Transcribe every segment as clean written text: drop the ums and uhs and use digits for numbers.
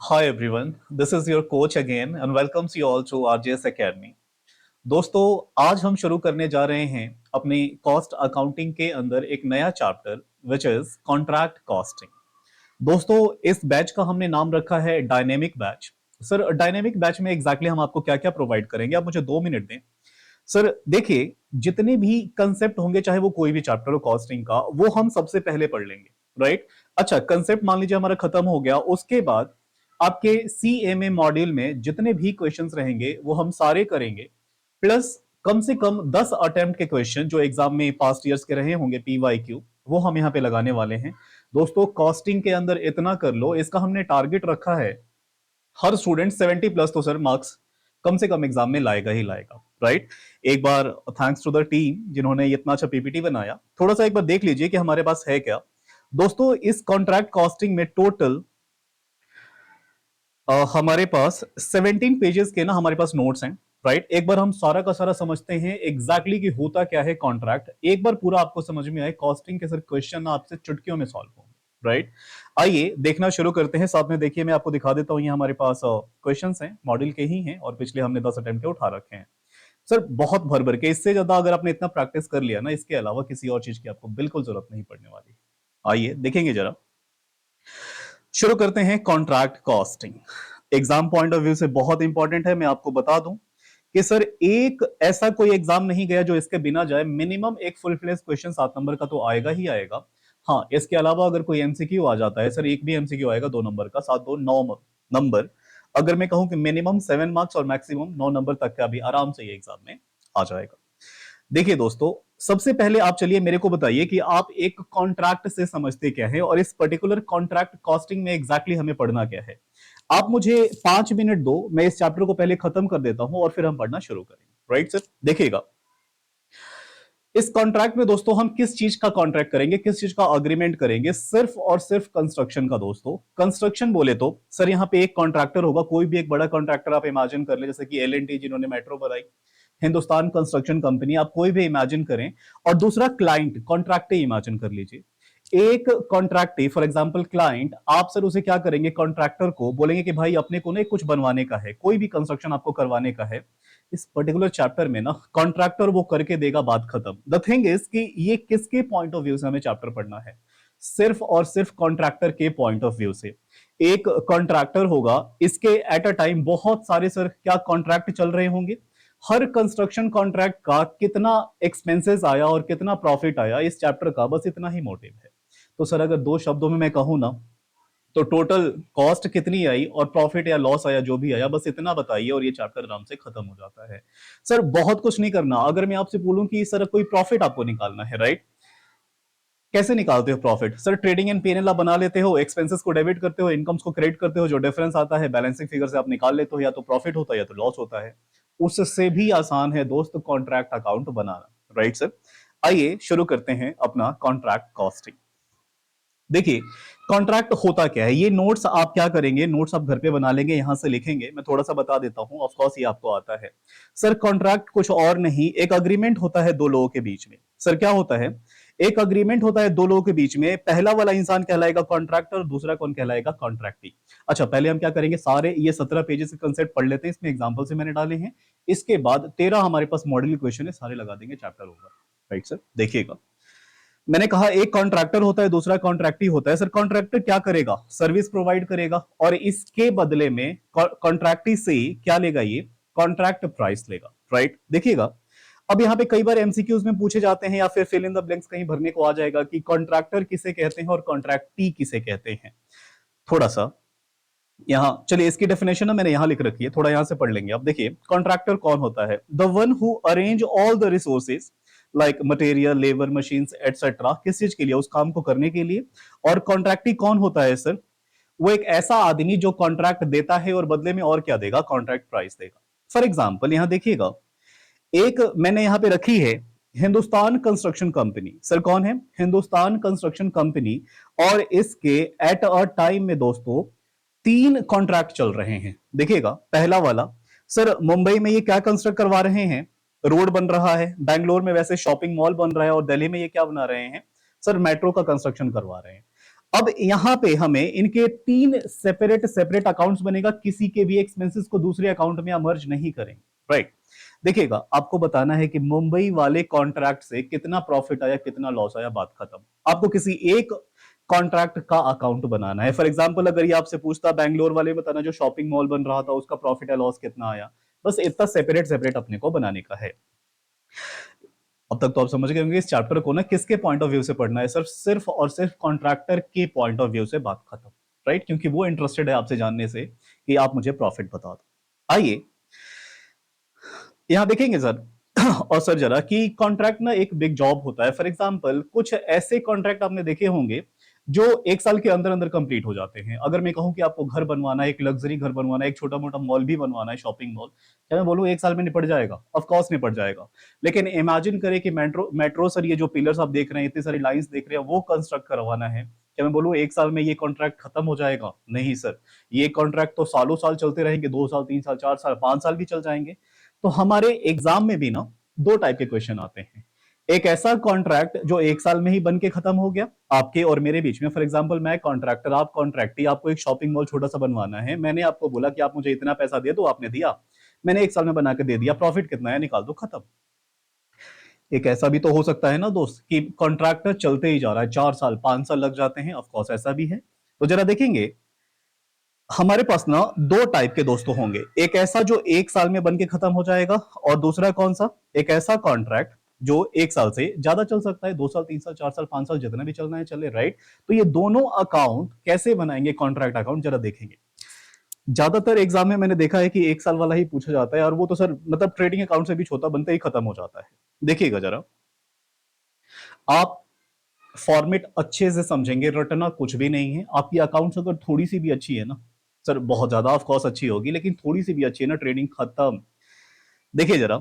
Hi everyone, this is your coach again and welcomes you all to RJS Academy. दोस्तों, आज हम शुरू करने जा रहे हैं अपनी कॉस्ट अकाउंटिंग के अंदर एक नया chapter which is contract costing. दोस्तों, इस बैच का हमने नाम रखा है dynamic batch. Sir, dynamic batch में एग्जैक्टली हम आपको क्या क्या प्रोवाइड करेंगे, आप मुझे 2 मिनट दें। सर देखिए, जितने भी कंसेप्ट होंगे, चाहे वो कोई भी चैप्टर हो कॉस्टिंग का, वो हम सबसे पहले पढ़ लेंगे, राइट। अच्छा, कंसेप्ट मान लीजिए हमारा खत्म हो गया, उसके बाद आपके सीएमए मॉड्यूल में जितने भी क्वेश्चंस रहेंगे वो हम सारे करेंगे, प्लस कम से कम 10 अटेम्प्ट के क्वेश्चन जो एग्जाम में पास्ट ईयर्स के रहे होंगे पीवाईक्यू, वो हम यहाँ पे लगाने वाले हैं। दोस्तों, कॉस्टिंग के अंदर इतना कर लो, इसका हमने टारगेट रखा है हर स्टूडेंट 70 प्लस तो सर मार्क्स कम से कम एग्जाम में लाएगा ही लाएगा, राइट। एक बार थैंक्स टू द टीम जिन्होंने इतना अच्छा पीपीटी बनाया, थोड़ा सा एक बार देख लीजिए कि हमारे पास है क्या। दोस्तों, इस कॉन्ट्रैक्ट कॉस्टिंग में टोटल हमारे पास 17 पेजेस के ना हमारे पास नोट्स हैं, राइट। एक बार हम सारा का सारा समझते हैं एग्जैक्टली कि होता क्या है कॉन्ट्रैक्ट, एक बार पूरा आपको समझ में आए कॉस्टिंग के सर क्वेश्चन ना आपसे चुटकियों में सॉल्व होंगे, राइट। आइए देखना शुरू करते हैं, साथ में देखिए मैं आपको दिखा देता हूं, ये हमारे पास क्वेश्चंस हैं, मॉडल के ही हैं और पिछले हमने 10 अटेम्प्ट के उठा रखे हैं। सर बहुत भर भर के, इससे ज्यादा अगर आपने इतना प्रैक्टिस कर लिया ना, इसके अलावा किसी और चीज की आपको बिल्कुल जरूरत नहीं पड़ने वाली। आइए देखेंगे जरा, शुरू करते हैं contract costing. Exam point of view से बहुत इंपॉर्टेंट है। मैं आपको बता दूं कि सर एक ऐसा कोई एग्जाम नहीं गया जो इसके बिना जाए, मिनिमम एक फुल फ्लेज क्वेश्चन 7 नंबर का तो आएगा ही आएगा। हाँ, इसके अलावा अगर कोई एमसीक्यू आ जाता है, सर एक भी एमसीक्यू आएगा 2 नंबर का, 7 2 9 नंबर। अगर मैं कहूं कि मिनिमम 7 मार्क्स और मैक्सिमम 9 नंबर तक का भी आराम से ये एग्जाम में आ जाएगा। देखिए दोस्तों, सबसे पहले आप चलिए मेरे को बताइए कि आप एक कॉन्ट्रैक्ट से समझते क्या है और इस पर्टिकुलर कॉन्ट्रैक्ट कॉस्टिंग में एग्जैक्टली हमें पढ़ना क्या है। आप मुझे 5 मिनट दो, मैं इस चैप्टर को पहले खत्म कर देता हूं और फिर हम पढ़ना शुरू करेंगे, राइट सर। देखिएगा, इस कॉन्ट्रैक्ट में दोस्तों हम किस चीज का कॉन्ट्रैक्ट करेंगे, किस चीज का अग्रीमेंट करेंगे, सिर्फ और सिर्फ कंस्ट्रक्शन का। दोस्तों, कंस्ट्रक्शन बोले तो सर यहाँ पे एक कॉन्ट्रैक्टर होगा, कोई भी एक बड़ा कॉन्ट्रैक्टर आप इमेजिन कर ले, जैसे कि एल&टी जिन्होंने मेट्रो बनाई, हिंदुस्तान कंस्ट्रक्शन कंपनी, आप कोई भी इमेजिन करें। और दूसरा क्लाइंट, कॉन्ट्रैक्टी इमेजिन कर लीजिए। एक कॉन्ट्रैक्टी फॉर एग्जांपल क्लाइंट, आप सर उसे क्या करेंगे, कॉन्ट्रैक्टर को बोलेंगे कि भाई अपने को ना कुछ बनवाने का है, कोई भी कंस्ट्रक्शन आपको करवाने का है। इस पर्टिकुलर चैप्टर में ना कॉन्ट्रैक्टर वो करके देगा, बात खत्म। द थिंग इज कि ये किसके पॉइंट ऑफ व्यू से हमें चैप्टर पढ़ना है, सिर्फ और सिर्फ कॉन्ट्रैक्टर के पॉइंट ऑफ व्यू से। एक कॉन्ट्रैक्टर होगा, इसके एट अ टाइम बहुत सारे सर क्या कॉन्ट्रैक्ट चल रहे होंगे, हर कंस्ट्रक्शन कॉन्ट्रैक्ट का कितना एक्सपेंसेस आया और कितना प्रॉफिट आया, इस चैप्टर का बस इतना ही मोटिव है। तो सर अगर 2 शब्दों में मैं कहूं ना, तो टोटल कॉस्ट कितनी आई और प्रॉफिट या लॉस आया, जो भी आया, बस इतना बताइए और ये चैप्टर आराम से खत्म हो जाता है। सर बहुत कुछ नहीं करना। अगर मैं आपसे बोलूं कि सर कोई प्रॉफिट आपको निकालना है, राइट, कैसे निकालते हो profit? Sir trading and PNL आप बना लेते हो, एक्सपेंसेस को डेबिट करते हो, इनकम्स को क्रेडिट करते हो, जो डिफरेंस आता है बैलेंसिंग फिगर से आप निकाल लेते हो, या तो प्रॉफिट होता है या तो लॉस होता है। उससे भी आसान है दोस्त कॉन्ट्रैक्ट अकाउंट बनाना, राइट सर। आइए शुरू करते हैं अपना कॉन्ट्रैक्ट कॉस्टिंग। देखिए, कॉन्ट्रैक्ट होता क्या है, ये नोट्स आप क्या करेंगे, नोट्स आप घर पे बना लेंगे, यहां से लिखेंगे। मैं थोड़ा सा बता देता हूं, ऑफ कोर्स ये आपको आता है। सर कॉन्ट्रैक्ट कुछ और नहीं, एक अग्रीमेंट होता है दो लोगों के बीच में। सर क्या होता है, एक अग्रीमेंट होता है दो लोगों के बीच में, पहला वाला इंसान कहलाएगा कॉन्ट्रैक्टर, दूसरा कौन कहलाएगा, कॉन्ट्रैक्टी। अच्छा, पहले हम क्या करेंगे, सारे ये 17 पेजेस के कंसेप्ट पढ़ लेते हैं, इसमें एग्जाम्पल से मैंने डाले हैं। इसके बाद 13 हमारे पास मॉडल क्वेश्चन है, सारे लगा देंगे, चैप्टर होगा, राइट सर। देखिएगा, मैंने कहा एक कॉन्ट्रैक्टर होता है, दूसरा कॉन्ट्रैक्टी होता है। सर कॉन्ट्रैक्टर क्या करेगा, सर्विस प्रोवाइड करेगा और इसके बदले में कॉन्ट्रैक्टी से क्या लेगा, ये कॉन्ट्रैक्ट प्राइस लेगा, राइट। देखिएगा, अब यहाँ पे कई बार एमसीक्यूज में पूछे जाते हैं या फिर फिल इन द ब्लैंक्स कहीं भरने को आ जाएगा कि कॉन्ट्रैक्टर किसे कहते हैं और कॉन्ट्रैक्टी किसे कहते हैं। थोड़ा सा यहाँ चलिए, इसकी डेफिनेशन ना मैंने यहाँ लिख रखी है, थोड़ा यहाँ से पढ़ लेंगे। अब देखिए, कॉन्ट्रैक्टर कौन होता है, the one who arrange all the resources like material, labour, machines etcetera, किस चीज के लिए, उस काम को करने के लिए। और कॉन्ट्रैक्टी कौन होता है सर, वो एक ऐसा आदमी जो कॉन्ट्रैक्ट देता है और बदले में और क्या देगा, कॉन्ट्रैक्ट प्राइस देगा। फॉर एग्जाम्पल यहाँ देखिएगा, एक मैंने यहाँ पे रखी है हिंदुस्तान कंस्ट्रक्शन कंपनी। सर कौन है, हिंदुस्तान कंस्ट्रक्शन कंपनी। और इसके एट अ टाइम में दोस्तों 3 कॉन्ट्रैक्ट चल रहे हैं। देखिएगा, पहला वाला, सर मुंबई में ये क्या कंस्ट्रक्ट करवा रहे हैं, रोड बन रहा है। बैंगलोर में वैसे शॉपिंग मॉल बन रहा है और दिल्ली में ये क्या बना रहे हैं, सर मेट्रो का कंस्ट्रक्शन करवा रहे हैं। अब यहां पे हमें इनके 3 सेपरेट सेपरेट अकाउंट्स बनेगा, किसी के भी एक्सपेंसेस को दूसरे अकाउंट में मर्ज नहीं करेंगे, राइट। देखिएगा, आपको बताना है कि मुंबई वाले कॉन्ट्रैक्ट से कितना प्रॉफिट आया, कितना लॉस आया, बात खत्म। आपको किसी एक कॉन्ट्रैक्ट का अकाउंट बनाना है। फॉर एग्जांपल अगर ये आपसे पूछता बैंगलोर वाले बताना जो शॉपिंग मॉल बन रहा था उसका प्रॉफिट या लॉस कितना आया, बस इतना सेपरेट सेपरेट अपने को बनाने का है। अब तक तो आप समझ गए होंगे इस चैप्टर को ना किसके पॉइंट ऑफ व्यू से पढ़ना है, सिर्फ सिर्फ और सिर्फ कॉन्ट्रैक्टर के पॉइंट ऑफ व्यू से, बात खत्म, राइट। क्योंकि वो इंटरेस्टेड है आपसे जानने से कि आप मुझे प्रॉफिट बता दो। आइए यहां देखेंगे सर और सर जरा कि कॉन्ट्रैक्ट ना एक बिग जॉब होता है। फॉर एग्जांपल कुछ ऐसे कॉन्ट्रैक्ट आपने देखे होंगे जो 1 साल के अंदर अंदर कंप्लीट हो जाते हैं। अगर मैं कहूं कि आपको घर बनवाना है, एक लग्जरी घर बनवाना है, एक छोटा मोटा मॉल भी बनवाना है, शॉपिंग मॉल, क्या मैं बोलूं 1 साल में निपट जाएगा? ऑफ कोर्स निपट जाएगा। लेकिन इमेजिन करें कि मेट्रो मेट्रो सर, ये जो पिलर्स आप देख रहे हैं, इतनी सारी लाइंस देख रहे हैं, वो कंस्ट्रक्ट करवाना है, क्या मैं बोलूं 1 साल में ये कॉन्ट्रैक्ट खत्म हो जाएगा? नहीं सर, ये कॉन्ट्रैक्ट तो सालों साल चलते रहेंगे, 2 साल, 3 साल, 4 साल, 5 साल भी चल जाएंगे। तो हमारे एग्जाम में भी ना 2 टाइप के क्वेश्चन आते हैं। एक ऐसा कॉन्ट्रैक्ट जो 1 साल में ही बन के खत्म हो गया आपके और मेरे बीच में। फॉर एग्जांपल मैं कॉन्ट्रैक्टर, आप कॉन्ट्रैक्टी, आपको एक शॉपिंग मॉल छोटा सा बनवाना है, मैंने आपको बोला कि आप मुझे इतना पैसा दे दो, आपने दिया, मैंने 1 साल में बना के दे दिया, प्रॉफिट कितना है निकाल दो, खत्म। एक ऐसा भी तो हो सकता है ना दोस्त कि कॉन्ट्रैक्टर चलते ही जा रहा है, 4 साल 5 साल लग जाते हैं, ऑफकोर्स ऐसा भी है। तो जरा देखेंगे हमारे पास ना 2 टाइप के दोस्तों होंगे, एक ऐसा जो 1 साल में बन के खत्म हो जाएगा, और दूसरा कौन सा, एक ऐसा कॉन्ट्रैक्ट जो 1 साल से ज्यादा चल सकता है, 2 साल, 3 साल, 4 साल, 5 साल, जितना भी चलना है चले, राइट। तो ये दोनों अकाउंट कैसे बनाएंगे कॉन्ट्रैक्ट अकाउंट, जरा देखेंगे। ज्यादातर एग्जाम में मैंने देखा है कि 1 साल वाला ही पूछा जाता है, और वो तो सर मतलब ट्रेडिंग अकाउंट से भी छोटा बनते ही खत्म हो जाता है। देखिएगा जरा, आप फॉर्मेट अच्छे से समझेंगे, रटना कुछ भी नहीं है। आपकी अकाउंट्स अगर थोड़ी सी भी अच्छी है ना सर, बहुत ज्यादा ऑफ कोर्स अच्छी होगी, लेकिन थोड़ी सी भी अच्छी है ना, ट्रेडिंग खत्म। देखिए जरा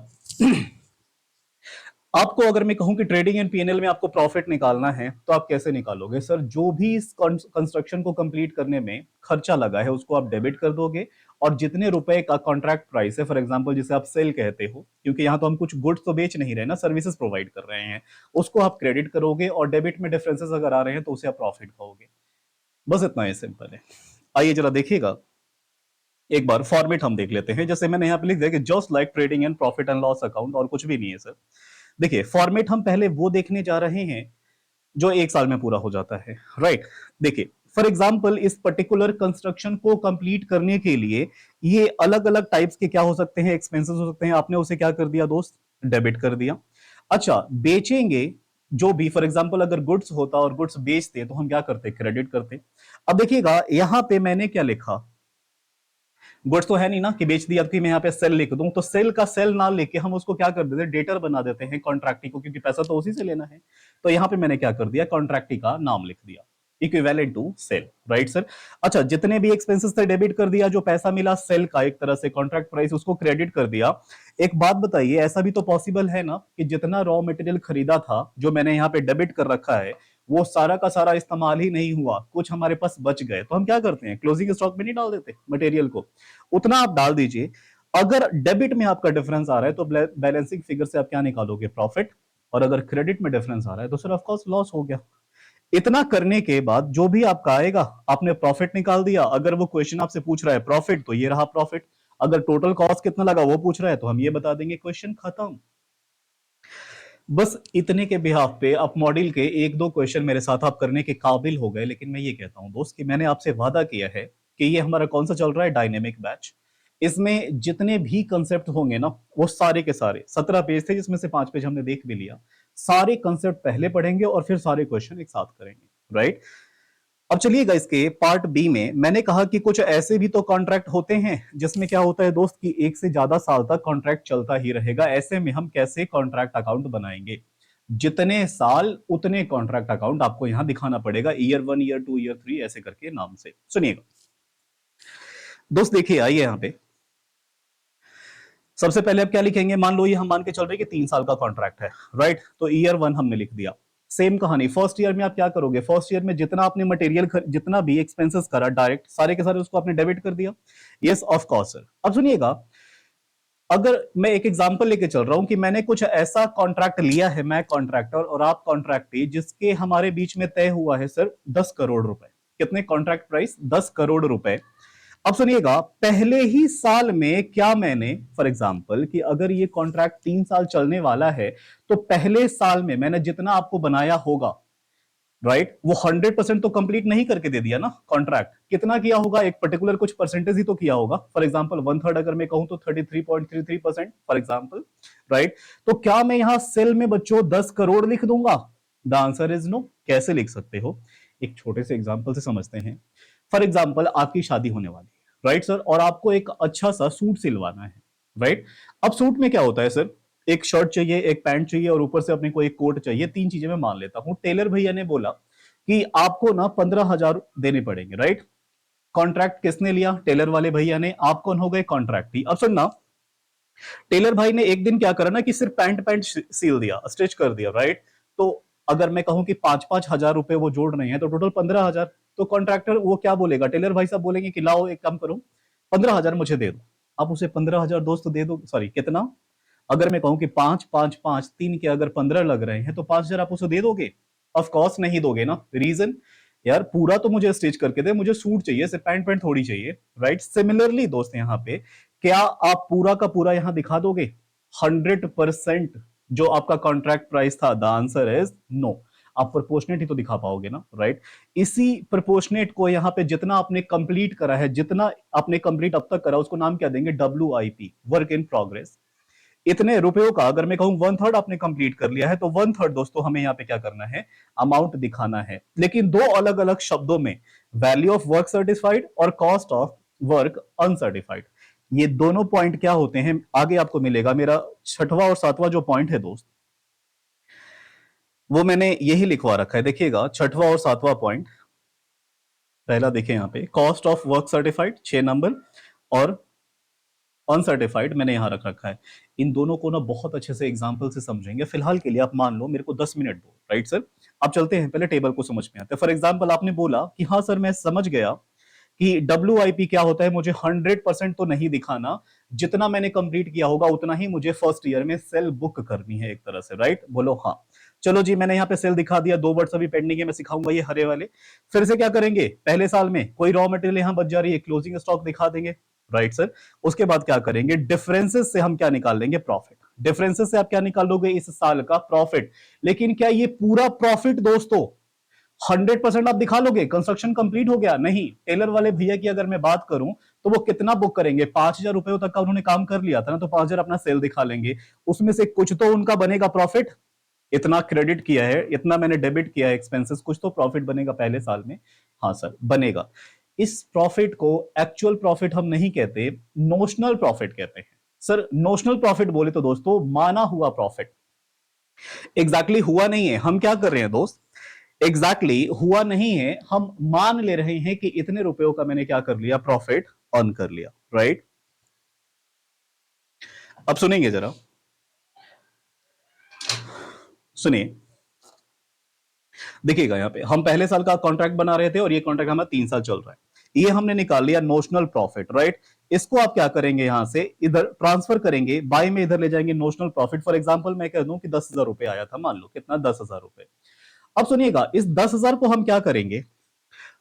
आपको अगर मैं कहूं कि ट्रेडिंग एंड पीएनएल में आपको प्रॉफिट निकालना है तो आप कैसे निकालोगे सर? जो भी इस कंस्ट्रक्शन को कंप्लीट करने में खर्चा लगा है उसको आप डेबिट कर दोगे, और जितने रुपए का कॉन्ट्रैक्ट प्राइस है, फॉर एग्जांपल जिसे आप सेल कहते हो, क्योंकि यहां तो हम कुछ गुड्स तो बेच नहीं रहे ना, सर्विसेज प्रोवाइड कर रहे हैं, उसको आप क्रेडिट करोगे, और डेबिट में डिफरेंसेस अगर आ रहे हैं तो उसे आप प्रॉफिट कहोगे। बस इतना ही सिंपल है। आइए जरा देखिएगा, एक बार फॉर्मेट हम देख लेते हैं। जैसे मैंने यहाँ पे लिख दिया कि just like trading and profit and loss account, और कुछ भी नहीं है सर। देखिए फॉर्मेट हम पहले वो देखने जा रहे हैं जो 1 साल में पूरा हो जाता है, राइट। देखिए फॉर एग्जाम्पल इस पर्टिकुलर कंस्ट्रक्शन को कंप्लीट करने के लिए ये अलग अलग टाइप्स के क्या हो सकते हैं, एक्सपेंसेस हो सकते हैं, आपने उसे क्या कर दिया दोस्त, डेबिट कर दिया। अच्छा बेचेंगे, जो भी फॉर एग्जाम्पल अगर गुड्स होता और गुड्स बेचते तो हम क्या करते, क्रेडिट करते। अब देखिएगा यहां पे मैंने क्या लिखा, गुड्स तो है नहीं ना कि बेच दिया, कि मैं यहाँ पे सेल लिख दूं, तो सेल का सेल ना लेके हम उसको क्या कर देते हैं, डेटर बना देते हैं कॉन्ट्रैक्टी को, क्योंकि पैसा तो उसी से लेना है। तो यहाँ पे मैंने क्या कर दिया, कॉन्ट्रैक्टी का नाम लिख दिया, equivalent to sale, right sir. अच्छा जितने भी एक्सपेंसेस थे डेबिट कर दिया, जो पैसा मिला सेल का, एक तरह से कॉन्ट्रैक्ट प्राइस, उसको क्रेडिट कर दिया। एक बात बताइए, ऐसा भी तो पॉसिबल है ना कि जितना रॉ मटेरियल खरीदा था जो मैंने यहाँ पे डेबिट कर रखा है, वो सारा का सारा इस्तेमाल ही नहीं हुआ, कुछ हमारे पास बच गए, तो हम क्या करते हैं, क्लोजिंग स्टॉक में नहीं डाल देते मटेरियल को, उतना आप डाल दीजिए। अगर डेबिट में आपका डिफरेंस आ रहा है तो बैलेंसिंग फिगर से आप क्या निकालोगे, प्रॉफिट। और अगर क्रेडिट में डिफरेंस आ रहा है तो सर ऑफ कोर्स लॉस हो गया। इतना करने के बाद जो भी आपका आएगा, आपने प्रॉफिट निकाल दिया। अगर वो क्वेश्चन आपसे पूछ रहा है प्रॉफिट, तो ये रहा प्रॉफिट। अगर टोटल कॉस्ट कितना लगा वो पूछ रहा है तो हम ये बता देंगे, क्वेश्चन खत्म। बस इतने के बिहाफ पे आप मॉड्यूल के 1-2 क्वेश्चन मेरे साथ आप करने के काबिल हो गए। लेकिन मैं ये कहता हूं दोस्त कि मैंने आपसे वादा किया है कि ये हमारा कौन सा चल रहा है, डायनेमिक बैच। इसमें जितने भी कंसेप्ट होंगे ना, वो सारे के सारे 17 पेज थे जिसमें से 5 पेज हमने देख भी लिया, सारे कंसेप्ट पहले पढ़ेंगे और फिर सारे क्वेश्चन एक साथ करेंगे, राइट। अब चलिएगा इसके पार्ट बी में, मैंने कहा कि कुछ ऐसे भी तो कॉन्ट्रैक्ट होते हैं जिसमें क्या होता है दोस्त कि 1 से ज्यादा साल तक कॉन्ट्रैक्ट चलता ही रहेगा। ऐसे में हम कैसे कॉन्ट्रैक्ट अकाउंट बनाएंगे, जितने साल उतने कॉन्ट्रैक्ट अकाउंट आपको यहां दिखाना पड़ेगा, ईयर 1, ईयर 2, ईयर 3 ऐसे करके नाम से। सुनिएगा दोस्त, देखिए आइए यहां पे सबसे पहले आप क्या लिखेंगे, मान लो ये हम मान के चल रहे हैं कि 3 साल का कॉन्ट्रैक्ट है, राइट। तो ईयर 1 हमने लिख दिया। सेम कहानी फर्स्ट ईयर में आप क्या करोगे, फर्स्ट ईयर में जितना आपने मटेरियल जितना भी एक्सपेंसेस करा डायरेक्ट, सारे के सारे उसको आपने डेबिट कर दिया। Yes of course sir. अब सुनिएगा, अगर मैं एक एग्जांपल लेके चल रहा हूं कि मैंने कुछ ऐसा कॉन्ट्रैक्ट लिया है, मैं कॉन्ट्रैक्टर और आप कॉन्ट्रैक्टी, जिसके हमारे बीच में तय हुआ है सर 10 करोड़ रुपए। कितने? कॉन्ट्रैक्ट प्राइस 10 करोड़ रुपए। अब सुनिएगा, पहले ही साल में क्या मैंने, फॉर एग्जाम्पल कि अगर ये कॉन्ट्रैक्ट 3 साल चलने वाला है, तो पहले साल में मैंने जितना आपको बनाया होगा, राइट, वो 100% तो कंप्लीट नहीं करके दे दिया ना कॉन्ट्रैक्ट। कितना किया होगा? एक पर्टिकुलर कुछ परसेंटेज ही तो किया होगा। फॉर एग्जांपल 1/3 अगर मैं कहूं तो 33.33% फॉर एग्जांपल, राइट। तो क्या मैं यहां सेल में बच्चों 10 करोड़ लिख दूंगा? The answer is no. कैसे लिख सकते हो? एक छोटे से एग्जाम्पल से समझते हैं। फॉर एग्जाम्पल आपकी शादी होने वाली है, राइट सर, और आपको एक अच्छा सा सूट सिलवाना है, राइट। अब सूट में क्या होता है सर? एक शर्ट चाहिए, एक पैंट चाहिए और ऊपर से अपने को एक कोट चाहिए। 3 चीजें मैं मान लेता हूं। टेलर भैया ने बोला कि आपको ना 15,000 देने पड़ेंगे, राइट। कॉन्ट्रैक्ट किसने लिया? टेलर वाले भैया ने। आप कौन हो गए? कॉन्ट्रैक्टी। अब सुनना, टेलर भाई ने एक दिन क्या करा ना कि सिर्फ पैंट पैंट सील दिया, स्टिच कर दिया, राइट। तो अगर मैं कहूं कि 5-5 हजार रुपए वो जोड़ रहे हैं तो टोटल 15,000। तो कॉन्ट्रैक्टर वो क्या बोलेगा? टेलर भाई साहब बोलेंगे कि लाओ एक काम करो, 15,000 मुझे दे दो। आप उसे 15,000 दोस्त दे दो, सॉरी कितना? अगर मैं कहूं कि 5-5-5 3 के अगर 15 लग रहे हैं तो 5,000 आप उसे दे दोगे? ऑफ कोर्स नहीं दोगे ना। रीजन, यार पूरा तो मुझे स्टिच करके दे, मुझे सूट चाहिए, सिर्फ पैंट पैंट थोड़ी चाहिए, राइट। सिमिलरली दोस्त, यहाँ पे क्या आप पूरा का पूरा यहां दिखा दोगे 100% जो आपका कॉन्ट्रैक्ट प्राइस था? The answer is no. आप प्रोपोर्शनेट ही तो दिखा पाओगे ना, राइट। इसी प्रोपोर्शनेट को यहाँ पे जितना आपने कंप्लीट करा है, जितना आपने कंप्लीट अब तक करा, उसको नाम क्या देंगे? WIP, work in progress. इतने रुपयों का अगर मैं कहूं 1/3 आपने कंप्लीट कर लिया है, तो 1/3 दोस्तों हमें यहाँ पे क्या करना है? अमाउंट दिखाना है, लेकिन दो अलग अलग शब्दों में, वैल्यू ऑफ वर्क सर्टिफाइड और कॉस्ट ऑफ वर्क अनसर्टिफाइड। ये दोनों पॉइंट क्या होते हैं आगे आपको मिलेगा। मेरा छठवां और सातवां जो पॉइंट है दोस्त, वो मैंने यही लिखवा रखा है, देखिएगा छठवां और सातवां पॉइंट। पहला देखिए यहाँ पे cost of work certified 6 number, और अनसर्टिफाइड मैंने यहां रख रखा है। इन दोनों को ना बहुत अच्छे से एग्जांपल से समझेंगे। फिलहाल के लिए आप मान लो मेरे को 10 मिनट दो, राइट सर। आप चलते हैं, पहले टेबल को समझ में आते हैं। फॉर एग्जांपल आपने बोला कि हाँ सर मैं समझ गया कि WIP क्या होता है, मुझे 100% तो नहीं दिखाना, जितना मैंने कंप्लीट किया होगा उतना ही मुझे फर्स्ट ईयर में सेल बुक करनी है एक तरह से, राइट। बोलो हाँ। चलो जी, मैंने यहाँ पे सेल दिखा दिया। 2 वर्ड्स अभी पेंडिंग है, मैं सिखाऊंगा ये हरे वाले। फिर से क्या करेंगे? पहले साल में कोई रॉ मटेरियल यहाँ बच जा रही है, क्लोजिंग स्टॉक दिखा देंगे, राइट सर। उसके बाद क्या करेंगे? डिफरेंसेस से हम क्या निकाल लेंगे? प्रॉफिट। डिफरेंसेस से आप क्या निकालोगे? इस साल का प्रॉफिट। लेकिन क्या ये पूरा प्रॉफिट दोस्तों 100% आप दिखा लोगे? कंस्ट्रक्शन कंप्लीट हो गया? नहीं। टेलर वाले भैया की अगर मैं बात करूं तो वो कितना बुक करेंगे? 5,000 रुपए तक का उन्होंने काम कर लिया था ना, तो 5,000 अपना सेल दिखा लेंगे। उसमें से कुछ तो उनका बनेगा प्रॉफिट। इतना क्रेडिट किया है, इतना मैंने डेबिट किया है एक्सपेंसेस, कुछ तो प्रॉफिट बनेगा पहले साल में। हाँ सर, बनेगा। इस प्रॉफिट को एक्चुअल प्रॉफिट हम नहीं कहते, नोशनल प्रॉफिट कहते हैं। सर नोशनल प्रॉफिट बोले तो दोस्तों माना हुआ प्रॉफिट। एग्जैक्टली हुआ नहीं है। हम क्या कर रहे हैं दोस्त? एग्जैक्टली हुआ नहीं है, हम मान ले रहे हैं कि इतने रुपयों का मैंने क्या कर लिया? प्रॉफिट अर्न कर लिया, राइट। अब सुनेंगे जरा, सुनिए। देखिएगा यहाँ पे हम पहले साल का कॉन्ट्रैक्ट बना रहे थे और ये कॉन्ट्रैक्ट हमारा 3 साल चल रहा है। ये हमने निकाल लिया नोशनल प्रॉफिट, राइट। इसको आप क्या करेंगे? यहां से इधर ट्रांसफर करेंगे, बाय में इधर ले जाएंगे नोशनल प्रॉफिट। फॉर एग्जांपल मैं कह दूं कि 10,000 रुपए आया था, मान लो कितना? 10,000 रुपए। अब सुनिएगा, इस 10,000 को हम क्या करेंगे?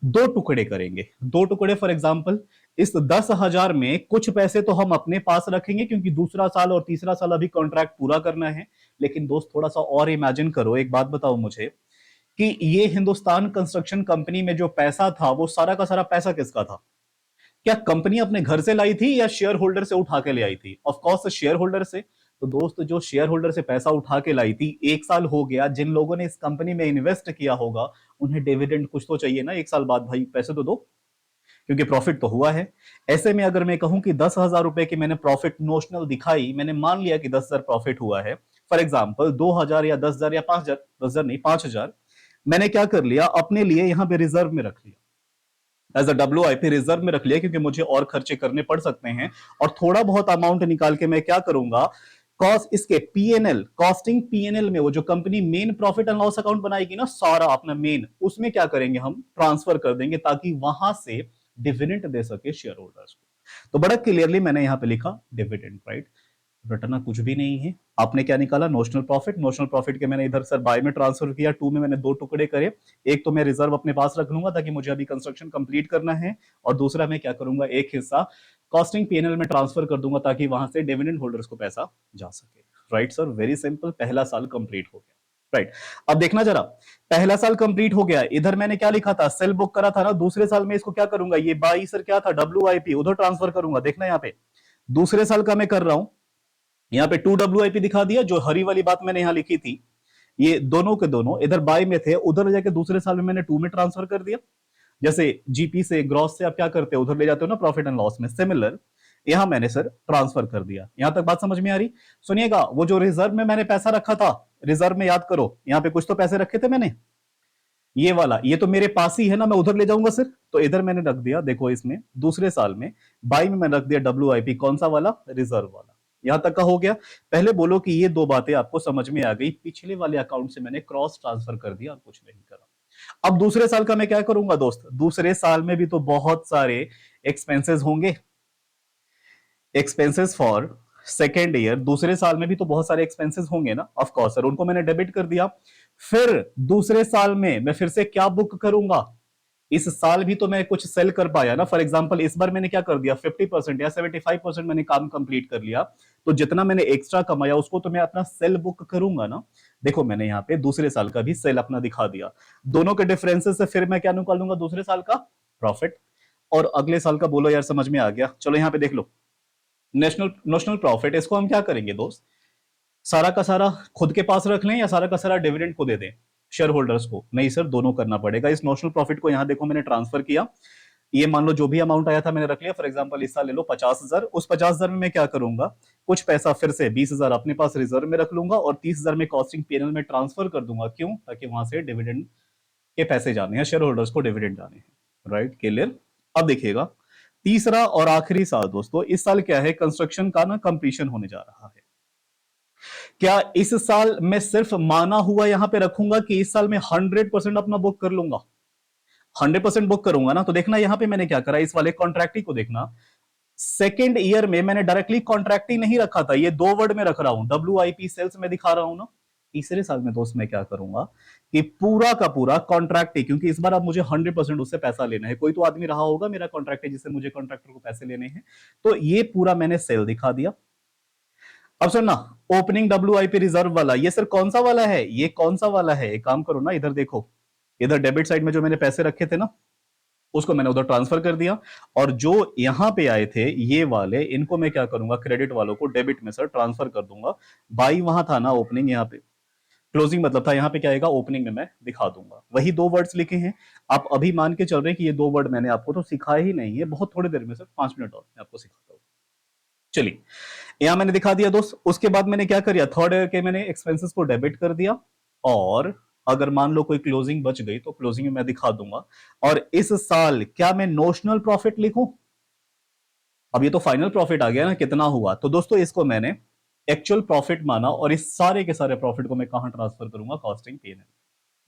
दो टुकड़े करेंगे, दो टुकड़े। फॉर एग्जांपल इस 10,000 में कुछ पैसे तो हम अपने पास रखेंगे, क्योंकि दूसरा साल और तीसरा साल अभी कॉन्ट्रैक्ट पूरा करना है। लेकिन दोस्त थोड़ा सा और इमेजिन करो, एक बात बताओ मुझे कि ये हिंदुस्तान कंस्ट्रक्शन कंपनी में जो पैसा था, वो सारा का सारा पैसा किसका था? क्या कंपनी अपने घर से लाई थी या शेयर होल्डर से उठा के ले आई थी? ऑफ कोर्स शेयर होल्डर से। तो दोस्त जो शेयर होल्डर से पैसा उठा के लाई थी, 1 साल हो गया, जिन लोगों ने इस कंपनी में इन्वेस्ट किया होगा उन्हें डिविडेंड कुछ तो चाहिए ना 1 साल बाद, भाई पैसे तो दो, क्योंकि प्रॉफिट तो हुआ है। ऐसे में अगर मैं कहूं कि 10,000 रुपए की मैंने प्रॉफिट नोशनल दिखाई, मैंने मान लिया कि 10,000 प्रॉफिट हुआ है। फॉर एग्जाम्पल 2,000 या 10,000 या 5,000, 10,000 नहीं 5,000 मैंने क्या कर लिया? अपने लिए यहां पे रिजर्व में रख लिया, एज अ WIP रिजर्व में रख लिया, क्योंकि मुझे और खर्चे करने पड़ सकते हैं। और थोड़ा बहुत अमाउंट निकाल के मैं क्या करूंगा? कॉस्ट इसके PNL, कॉस्टिंग PNL में, वो जो company main profit and loss account बनाएगी ना सारा अपना मेन, उसमें क्या करेंगे? हम ट्रांसफर कर देंगे, ताकि वहां से डिविडेंड दे सके शेयर होल्डर्स को। तो बड़ा क्लियरली मैंने यहां पे लिखा डिविडेंड, राइट। रटना कुछ भी नहीं है। आपने क्या निकाला, नोशनल प्रॉफिट। नोशनल प्रॉफिट के मैंने इधर सर बाय में ट्रांसफर किया, टू में मैंने दो टुकड़े करे, एक तो मैं रिजर्व अपने पास रख लूंगा ताकि मुझे अभी कंस्ट्रक्शन कंप्लीट करना है, और दूसरा मैं क्या करूंगा, एक हिस्सा कॉस्टिंग पीएनएल में ट्रांसफर कर दूंगा ताकि वहां से डिविडेंड होल्डर्स को पैसा जा सके। राइट सर, वेरी सिंपल, पहला साल कंप्लीट हो गया। राइट, अब देखना जरा, पहला साल कंप्लीट हो गया, इधर मैंने क्या लिखा था, सेल बुक करा था ना, दूसरे साल में इसको क्या करूंगा, ये बाई सर क्या था, WIP, उधर ट्रांसफर करूंगा। देखना यहाँ पे दूसरे साल का मैं कर रहा हूं, यहाँ पे 2 WIP दिखा दिया, जो हरी वाली बात मैंने यहाँ लिखी थी, ये दोनों के दोनों इधर बाय में थे, उधर जाके दूसरे साल में मैंने 2 में ट्रांसफर कर दिया। जैसे जीपी से ग्रॉस से आप क्या करते हो, उधर ले जाते हो ना प्रॉफिट एंड लॉस में, सिमिलर यहां मैंने सर ट्रांसफर कर दिया। यहां तक बात समझ में आ रही? सुनिएगा, वो जो रिजर्व में मैंने पैसा रखा था, रिजर्व में याद करो, यहां पे कुछ तो पैसे रखे थे मैंने, ये वाला, ये तो मेरे पास ही है ना, मैं उधर ले जाऊंगा सर, तो इधर मैंने रख दिया, देखो इसमें दूसरे साल में बाई में मैंने रख दिया WIP, कौन सा वाला, रिजर्व वाला। यहां तक का हो गया। पहले बोलो कि ये दो बातें आपको समझ में आ गई, पिछले वाले अकाउंट से मैंने क्रॉस ट्रांसफर कर दिया और कुछ नहीं करा। अब दूसरे साल का मैं क्या करूंगा दोस्त, दूसरे साल में भी तो बहुत सारे एक्सपेंसेस होंगे, एक्सपेंसेस फॉर सेकेंड ईयर, दूसरे साल में भी तो बहुत सारे एक्सपेंसेस होंगे ना, ऑफ कोर्स सर, उनको मैंने डेबिट कर दिया। फिर दूसरे साल में मैं फिर से क्या बुक करूंगा, इस साल भी तो मैं कुछ सेल कर पाया ना, फॉर एग्जांपल इस बार मैंने क्या कर दिया, 50% या 75% मैंने काम कंप्लीट कर लिया, तो जितना मैंने एक्स्ट्रा कमाया उसको तो मैं अपना सेल बुक करूंगा ना। देखो मैंने यहाँ पे दूसरे साल का भी सेल अपना दिखा दिया, दोनों के डिफरेंसेस से फिर मैं क्या निकालूंगा, दूसरे साल का प्रॉफिट, और अगले साल का बोलो यार समझ में आ गया। चलो यहाँ पे देख लो, नेशनल नोशनल प्रॉफिट, इसको हम क्या करेंगे दोस्त, सारा का सारा खुद के पास रख लें या सारा का सारा डिविडेंड को दे दें शेयर होल्डर्स को? नहीं सर, दोनों करना पड़ेगा। इस नोशनल प्रॉफिट को यहां देखो मैंने ट्रांसफर किया, ये मान लो जो भी अमाउंट आया था मैंने रख लिया, फॉर एग्जांपल इस साल ले लो 50,000, उस 50,000 में मैं क्या करूंगा, कुछ पैसा फिर से 20,000 अपने पास रिजर्व में रख लूंगा और 30,000 में कॉस्टिंग पीएनएल में ट्रांसफर कर दूंगा। क्यों? ताकि वहां से डिविडेंड के पैसे जाने हैं, शेयर होल्डर्स को डिविडेंड जाने हैं। Right, clear? अब देखिएगा, तीसरा और आखिरी साल दोस्तों, इस साल क्या है, कंस्ट्रक्शन का ना कंप्लीशन होने जा रहा है। क्या इस साल मैं सिर्फ माना हुआ यहां पे रखूंगा कि इस साल में 100% अपना बुक कर लूंगा? 100% बुक करूंगा ना, तो देखना यहां पे मैंने क्या करा, इस वाले कॉन्ट्रैक्टी को देखना, सेकेंड ईयर में मैंने डायरेक्टली कॉन्ट्रैक्टी नहीं रखा था, ये दो वर्ड में रख रहा हूं, WIP सेल्स में दिखा रहा हूं ना। तीसरे साल में दोस्त मैं क्या करूंगा कि पूरा का पूरा कॉन्ट्रैक्ट, क्योंकि इस बार अब मुझे 100% उससे पैसा लेना है, कोई तो आदमी रहा होगा मेरा कॉन्ट्रैक्ट जिससे मुझे कॉन्ट्रैक्टर को पैसे लेने हैं, तो ये पूरा मैंने सेल दिखा दिया। अब सुनना, ओपनिंग WIP रिजर्व वाला, ये सर कौन सा वाला है, ये कौन सा वाला है, एक काम करो ना, इधर देखो, इधर डेबिट साइड में जो मैंने पैसे रखे थे ना, उसको मैंने उधर ट्रांसफर कर दिया, और जो यहां पे आए थे ये वाले, इनको मैं क्या करूंगा, क्रेडिट वालों को डेबिट में सर ट्रांसफर कर दूंगा। बाई वहां था ना ओपनिंग, यहाँ पे क्लोजिंग मतलब था, यहाँ पे क्या आएगा, ओपनिंग में मैं दिखा दूंगा। वही दो वर्ड्स लिखे हैं, आप अभी मान के चल रहे हैं कि ये दो वर्ड मैंने आपको तो सिखाए ही नहीं है, बहुत थोड़ी देर में सर, 5 मिनट और मैं आपको सिखाता हूँ। चलिए, यहां मैंने दिखा दिया दोस्त, उसके बाद मैंने क्या किया, थर्ड ईयर के मैंने एक्सपेंसेस को डेबिट कर दिया, और अगर मान लो कोई क्लोजिंग बच गई तो क्लोजिंग में मैं दिखा दूंगा। और इस साल क्या मैं नोशनल प्रॉफिट लिखूं? अब ये तो फाइनल प्रॉफिट आ गया ना, कितना हुआ, तो दोस्तों इसको मैंने एक्चुअल प्रॉफिट माना, और इस सारे के सारे प्रॉफिट को मैं कहां ट्रांसफर करूंगा, कॉस्टिंग पीएनएल।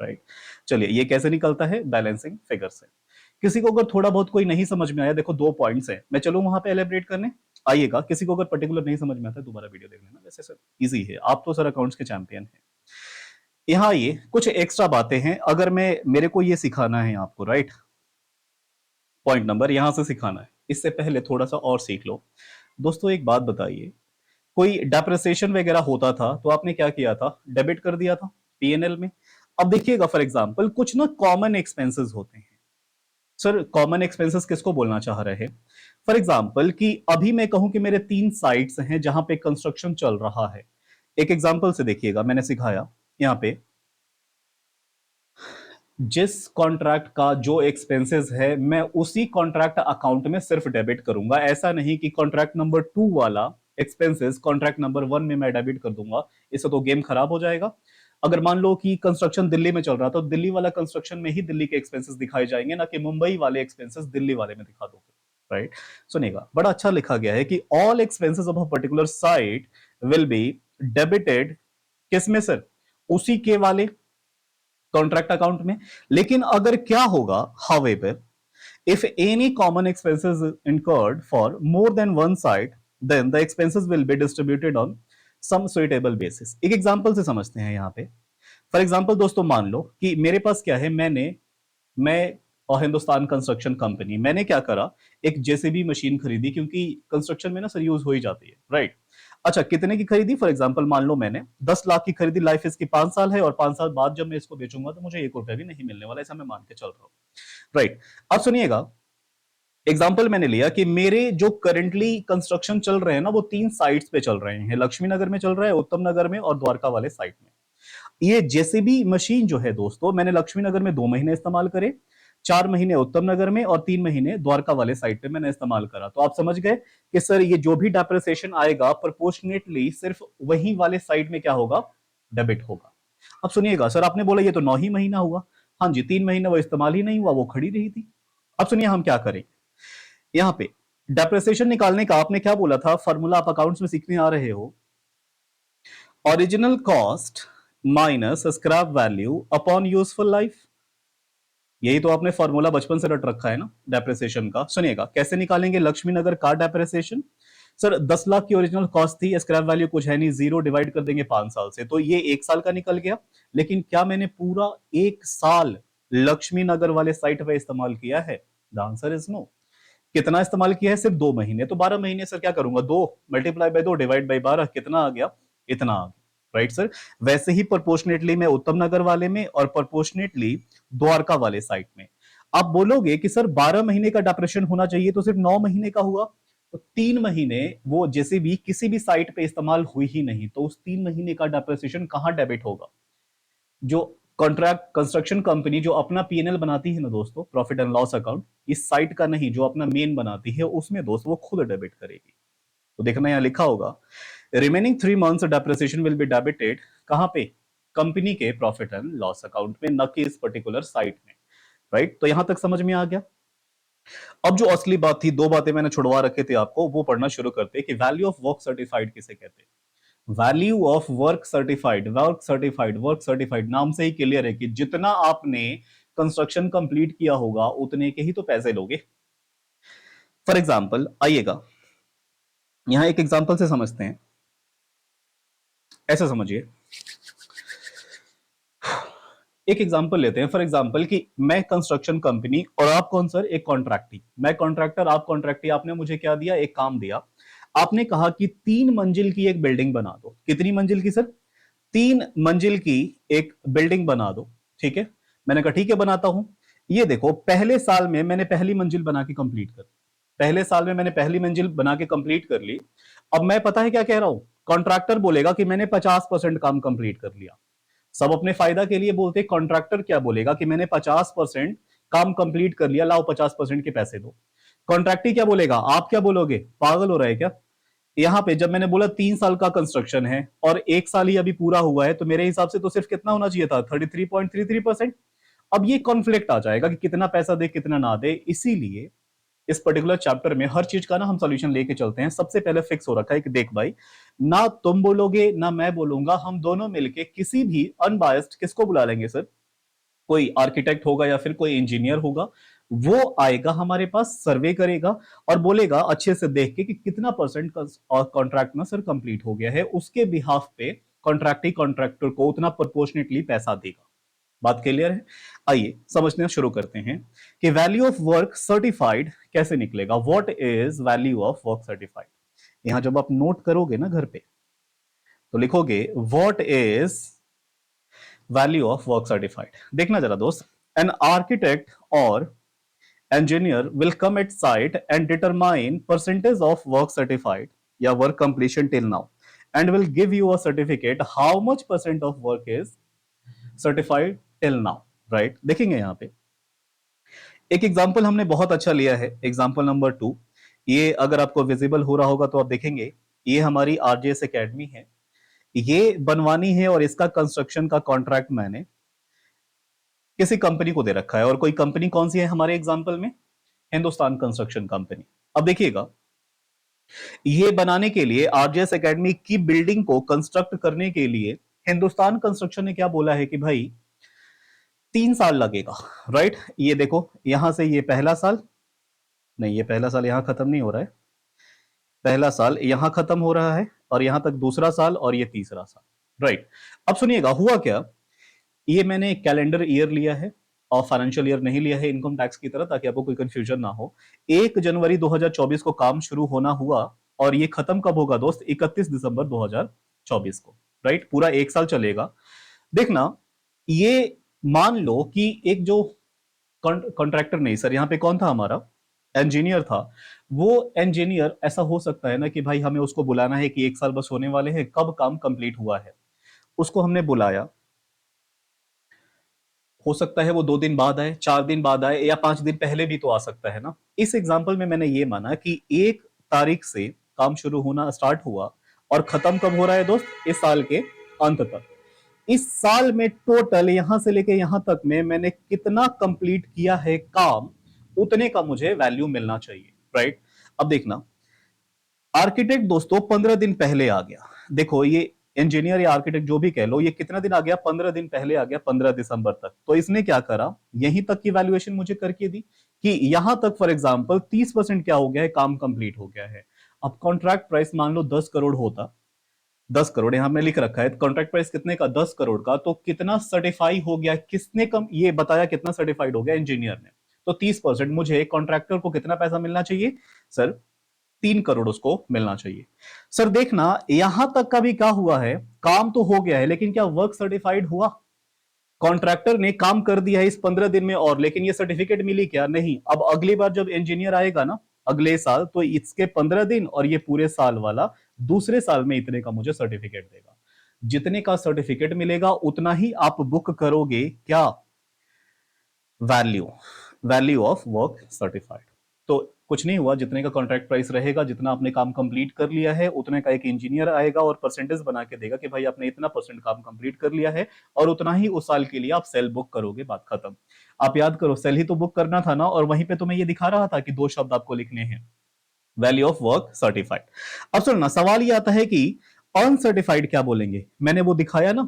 राइट, चलिए ये कैसे निकलता है, बैलेंसिंग फिगर से। किसी को अगर थोड़ा बहुत कोई नहीं समझ में आया, देखो दो पॉइंट्स है, मैं चलूं वहां पे एलिब्रेट करने, आइएगा। किसी को अगर पर्टिकुलर नहीं समझ में आता है दोबारा वीडियो देख लेना, वैसे सर इजी है, आप तो सर अकाउंट्स के चैंपियन हैं। यहाँ ये कुछ एक्स्ट्रा बातें हैं, अगर मैं, मेरे को ये सिखाना है आपको, राइट, पॉइंट नंबर यहां से सिखाना है, इससे पहले थोड़ा सा और सीख लो दोस्तों। एक बात बताइए, कोई डेप्रिसिएशन वगैरह होता था तो आपने क्या किया था, डेबिट कर दिया था पीएनएल में। अब देखिएगा, फॉर एग्जांपल कुछ ना कॉमन एक्सपेंसेस होते हैं सर, कॉमन एक्सपेंसेस किसको बोलना चाह रहे हैं, फॉर एग्जांपल कि अभी मैं कहूं कि मेरे 3 साइट्स हैं जहां पे कंस्ट्रक्शन चल रहा है। एक एग्जांपल से देखिएगा, मैंने सिखाया यहां पे, जिस कॉन्ट्रैक्ट का जो एक्सपेंसेस है मैं उसी कॉन्ट्रैक्ट अकाउंट में सिर्फ डेबिट करूंगा। ऐसा नहीं कि कॉन्ट्रैक्ट नंबर 2 वाला एक्सपेंसेस कॉन्ट्रैक्ट नंबर 1 में मैं डेबिट कर दूंगा, इससे तो गेम खराब हो जाएगा। अगर मान लो कि कंस्ट्रक्शन दिल्ली में चल रहा तो दिल्ली वाला कंस्ट्रक्शन में ही दिल्ली के एक्सपेंसेस दिखाए जाएंगे, ना कि मुंबई वाले एक्सपेंसेस दिल्ली वाले में दिखा दोगे। राइट, सुनिएगा, बड़ा अच्छा लिखा गया है कि all expenses of a particular site will be debited, किसमें सर, उसी के वाले कॉन्ट्रैक्ट अकाउंट में। लेकिन अगर क्या होगा, however, if any common expenses incurred for more than one site, then the expenses will be distributed on some suitable basis. एक एग्जांपल से समझते हैं यहाँ पे। फॉर एग्जांपल दोस्तों, मान लो कि मेरे पास क्या है, मैं और हिंदुस्तान कंस्ट्रक्शन कंपनी, मैंने क्या करा, एक जेसीबी मशीन खरीदी, क्योंकि कंस्ट्रक्शन में ना सर यूज हो ही जाती है, राइट। अच्छा, कितने की खरीदी? फॉर एग्जांपल मान लो मैंने 10 लाख की खरीदी, लाइफ इसकी 5 साल है, और 5 साल बाद जब मैं इसको बेचूंगा तो मुझे 1 रुपया भी नहीं मिलने वाला, ऐसा मैं मान के चल रहा हूं, राइट। अब सुनिएगा, एग्जाम्पल मैंने लिया कि मेरे जो करंटली कंस्ट्रक्शन चल रहे हैं ना, वो 3 साइट्स पे चल रहे हैं, लक्ष्मी नगर में चल रहा है, उत्तम नगर में, और द्वारका वाले साइट में। ये जेसीबी मशीन जो है दोस्तों, मैंने लक्ष्मी नगर में 2 महीने इस्तेमाल करे, 4 महीने उत्तम नगर में, और 3 महीने द्वारका वाले साइट पे मैंने इस्तेमाल करा। तो आप समझ गए कि सर ये जो भी डेप्रिसिएशन आएगा, प्रोपोर्शनेटली सिर्फ वही वाले साइट में क्या होगा, डेबिट होगा। अब सुनिएगा, सर आपने बोला ये तो 9 ही महीना हुआ। हाँ जी, 3 महीने वो इस्तेमाल ही नहीं हुआ, वो खड़ी रही थी। अब सुनिए हम क्या करें, यहां पे डेप्रिसिएशन निकालने का आपने क्या बोला था, फॉर्मूला आप अकाउंट्स में सीखने आ रहे हो, original cost minus scrap value upon useful life. यही तो आपने फॉर्मूला बचपन से रट रखा है ना डेप्रिसिएशन का। सुनिएगा कैसे निकालेंगे लक्ष्मी नगर का डेप्रिसिएशन। सर 10 लाख की ओरिजिनल कॉस्ट थी, स्क्रैप वैल्यू कुछ है नहीं, 0 डिवाइड कर देंगे 5 साल से, तो ये 1 साल का निकल गया। लेकिन क्या मैंने पूरा 1 साल लक्ष्मी नगर वाले साइट पे इस्तेमाल किया है? The answer is no. कितना इस्तेमाल किया है? सिर्फ 2 महीने। तो 12 महीने सर क्या करूंगा, 2 मल्टीप्लाई बाय 2 डिवाइड बाय 12, कितना आ गया, इतना आ गया, राइट सर। वैसे ही प्रोपोर्शनेटली मैं उत्तम नगर वाले में, और प्रोपोर्शनेटली द्वारका वाले साइट में। आप बोलोगे कि सर 12 महीने का डिप्रेशन होना चाहिए, तो सिर्फ 9 महीने का हुआ। तो 3 महीने वो जैसे भी किसी भी साइट पे इस्तेमाल हुई ही नहीं, तो उस 3 महीने का डेप्रिसिएशन कहां डेबिट होगा? जो कॉन्ट्रैक्ट कंस्ट्रक्शन कंपनी जो अपना पीएनएल बनाती है ना दोस्तों, प्रॉफिट एंड लॉस अकाउंट, इस साइट का नहीं, जो अपना मेन बनाती है उसमें दोस्त वो खुद डेबिट करेगी। तो देखना यहां लिखा होगा, remaining 3 months depreciation will be debited, कहां पे? कंपनी के प्रॉफिट एंड लॉस अकाउंट में, न कि इस पर्टिकुलर साइट में, राइट। तो यहां तक समझ में आ गया। अब जो असली बात थी, 2 बातें मैंने छुड़वा रखे थे आपको, वो पढ़ना शुरू करते कि वैल्यू ऑफ वर्क सर्टिफाइड किसे कहते हैं। Value of work certified, work certified नाम से ही क्लियर है कि जितना आपने कंस्ट्रक्शन कंप्लीट किया होगा उतने के ही तो पैसे लोगे। फॉर एग्जाम्पल आइएगा, यहां एक एग्जाम्पल से समझते हैं, ऐसा समझिए। एक एग्जाम्पल लेते हैं, फॉर एग्जाम्पल कि मैं कंस्ट्रक्शन कंपनी और आप कौन सर, एक कॉन्ट्रैक्टी, मैं कॉन्ट्रैक्टर आप कॉन्ट्रैक्टी, आपने मुझे क्या दिया, एक काम दिया। आपने कहा कि 3 मंजिल की एक बिल्डिंग बना दो। कितनी मंजिल की सर? 3 मंजिल की एक बिल्डिंग बना दो, ठीक है। मैंने कहा ठीक है बनाता हूं। ये देखो, पहले साल में मैंने पहली मंजिल बना के कंप्लीट कर, पहले साल में मैंने पहली मंजिल बना के कंप्लीट कर ली। अब मैं पता है क्या कह रहा हूं, कॉन्ट्रैक्टर बोलेगा कि मैंने 50% काम कंप्लीट कर लिया। सब अपने फायदा के लिए बोलते, कॉन्ट्रैक्टर क्या बोलेगा कि मैंने 50% काम कंप्लीट कर लिया, लाओ 50% के पैसे दो। कॉन्ट्रैक्टी क्या बोलेगा, आप क्या बोलोगे, पागल हो रहा है क्या? यहां पे जब मैंने बोला 3 साल का कंस्ट्रक्शन है और 1 साल ही अभी पूरा हुआ है, तो मेरे हिसाब से तो सिर्फ कितना होना चाहिए था, 33.33%। अब ये कॉन्फ्लिक्ट आ जाएगा कि कितना पैसा दे कितना ना दे। इसीलिए इस पर्टिकुलर चैप्टर में हर चीज का ना हम सॉल्यूशन लेके चलते हैं। सबसे पहले फिक्स हो रखा है कि देख भाई, ना तुम बोलोगे ना मैं बोलूंगा, हम दोनों मिलके किसी भी अनबायस्ड, किसको बुला लेंगे सर, कोई आर्किटेक्ट होगा या फिर कोई इंजीनियर होगा, वो आएगा हमारे पास, सर्वे करेगा और बोलेगा अच्छे से देख के कि कितना परसेंट कॉन्ट्रैक्ट ना सर कंप्लीट हो गया है, उसके बिहाफ पे कॉन्ट्रैक्टी कॉन्ट्रैक्टर को उतना प्रोपोर्शनेटली पैसा देगा। बात क्लियर है? आइए समझना शुरू करते हैं कि वैल्यू ऑफ वर्क सर्टिफाइड कैसे निकलेगा। What is value of work certified? यहां जब आप नोट करोगे ना घर पे, तो लिखोगे what is value of work certified. देखना जरा दोस्त, एन आर्किटेक्ट और engineer will come at site and determine percentage of work certified या work completion till now and will give you a certificate how much percent of work is certified till now, right? देखेंगे यहाँ पे एक example हमने बहुत अच्छा लिया है, एग्जांपल नंबर 2। ये अगर आपको विजिबल हो रहा होगा तो आप देखेंगे, ये हमारी आरजेएस एकेडमी है, ये बनवानी है और इसका कंस्ट्रक्शन का कॉन्ट्रैक्ट मैंने किसी कंपनी को दे रखा है। और कोई कंपनी कौन सी है हमारे एग्जांपल में? Hindustan construction company. अब देखिएगा, ये बनाने के लिए आरजेएस एकेडमी की बिल्डिंग को कंस्ट्रक्ट करने के लिए हिंदुस्तान कंस्ट्रक्शन ने क्या बोला है कि भाई 3 साल लगेगा, राइट। ये देखो यहां से ये पहला साल, नहीं ये पहला साल यहां खत्म नहीं हो रहा है, पहला साल यहां खत्म हो रहा है और यहां तक दूसरा साल और ये तीसरा साल, राइट। अब सुनिएगा हुआ क्या, ये मैंने कैलेंडर ईयर लिया है और फाइनेंशियल ईयर नहीं लिया है इनकम टैक्स की तरह, ताकि आपको कोई कंफ्यूजन ना हो। 1 जनवरी 2024 को काम शुरू होना हुआ और ये खत्म कब होगा दोस्त, 31 दिसंबर 2024 को, राइट। पूरा एक साल चलेगा। देखना, ये मान लो कि एक जो कॉन्ट्रैक्टर नहीं सर, यहाँ पे कौन था हमारा, इंजीनियर था। वो इंजीनियर ऐसा हो सकता है ना कि भाई हमें उसको बुलाना है कि एक साल बस होने वाले हैं, कब काम कंप्लीट हुआ है, उसको हमने बुलाया। हो सकता है वो 2 दिन बाद आए, 4 दिन बाद आए, या 5 दिन पहले भी तो आ सकता है ना। इस एग्जाम्पल में मैंने ये माना कि 1 तारीख से काम शुरू होना स्टार्ट हुआ और खत्म कब हो रहा है दोस्त, इस साल के अंत तक। इस साल में टोटल यहां से लेके यहां तक में मैंने कितना कंप्लीट किया है काम, उतने का मुझे वैल्यू मिलना चाहिए, राइट। अब देखना, आर्किटेक्ट दोस्तों 15 दिन पहले आ गया। देखो ये इंजीनियर या आर्किटेक्ट जो भी कह लो, ये कितना दिन आ गया, 15 दिन पहले आ गया, 15 दिसंबर तक। तो इसने क्या करा, यहीं तक की वैल्यूएशन मुझे करके दी कि यहां तक फॉर एग्जांपल 30% क्या हो गया है, काम कंप्लीट हो गया है। अब कॉन्ट्रैक्ट प्राइस मान लो 10 करोड़ होता, 10 करोड़ यहां में लिख रखा है, कॉन्ट्रैक्ट प्राइस कितने का, 10 करोड़ का, तो कितना सर्टिफाई हो गया, किसने कम ये बताया, कितना सर्टिफाइड हो गया, इंजीनियर ने। तो 30%, मुझे कॉन्ट्रैक्टर को कितना पैसा मिलना चाहिए सर, 3 करोड़ उसको मिलना चाहिए। सर देखना, यहां तक का भी क्या हुआ है, काम तो हो गया है, लेकिन क्या वर्क सर्टिफाइड हुआ, कॉन्ट्रैक्टर ने काम कर दिया है इस 15 दिन में और, लेकिन ये सर्टिफिकेट मिली क्या, नहीं। अब अगली बार जब इंजीनियर आएगा ना अगले साल, तो इसके 15 दिन और ये पूरे साल वाला दूसरे साल में इतने का मुझे सर्टिफिकेट देगा। जितने का सर्टिफिकेट मिलेगा उतना ही आप बुक करोगे क्या, value, value of work certified. तो कुछ नहीं हुआ, जितने का कॉन्ट्रैक्ट प्राइस रहेगा, जितना आपने काम कंप्लीट कर लिया है, उतने का एक इंजीनियर आएगा और परसेंटेज बना के देगा कि भाई आपने इतना परसेंट काम कंप्लीट कर लिया है, और उतना ही उस साल के लिए आप सेल बुक करोगे, बात खत्म। आप याद करो, सेल ही तो बुक करना था ना, और वहीं पे तुम्हें ये दिखा रहा था कि 2 शब्द आपको लिखने हैं, वैल्यू ऑफ वर्क सर्टिफाइड। अब सुनना, सवाल ये आता है कि अनसर्टिफाइड क्या बोलेंगे, मैंने वो दिखाया ना,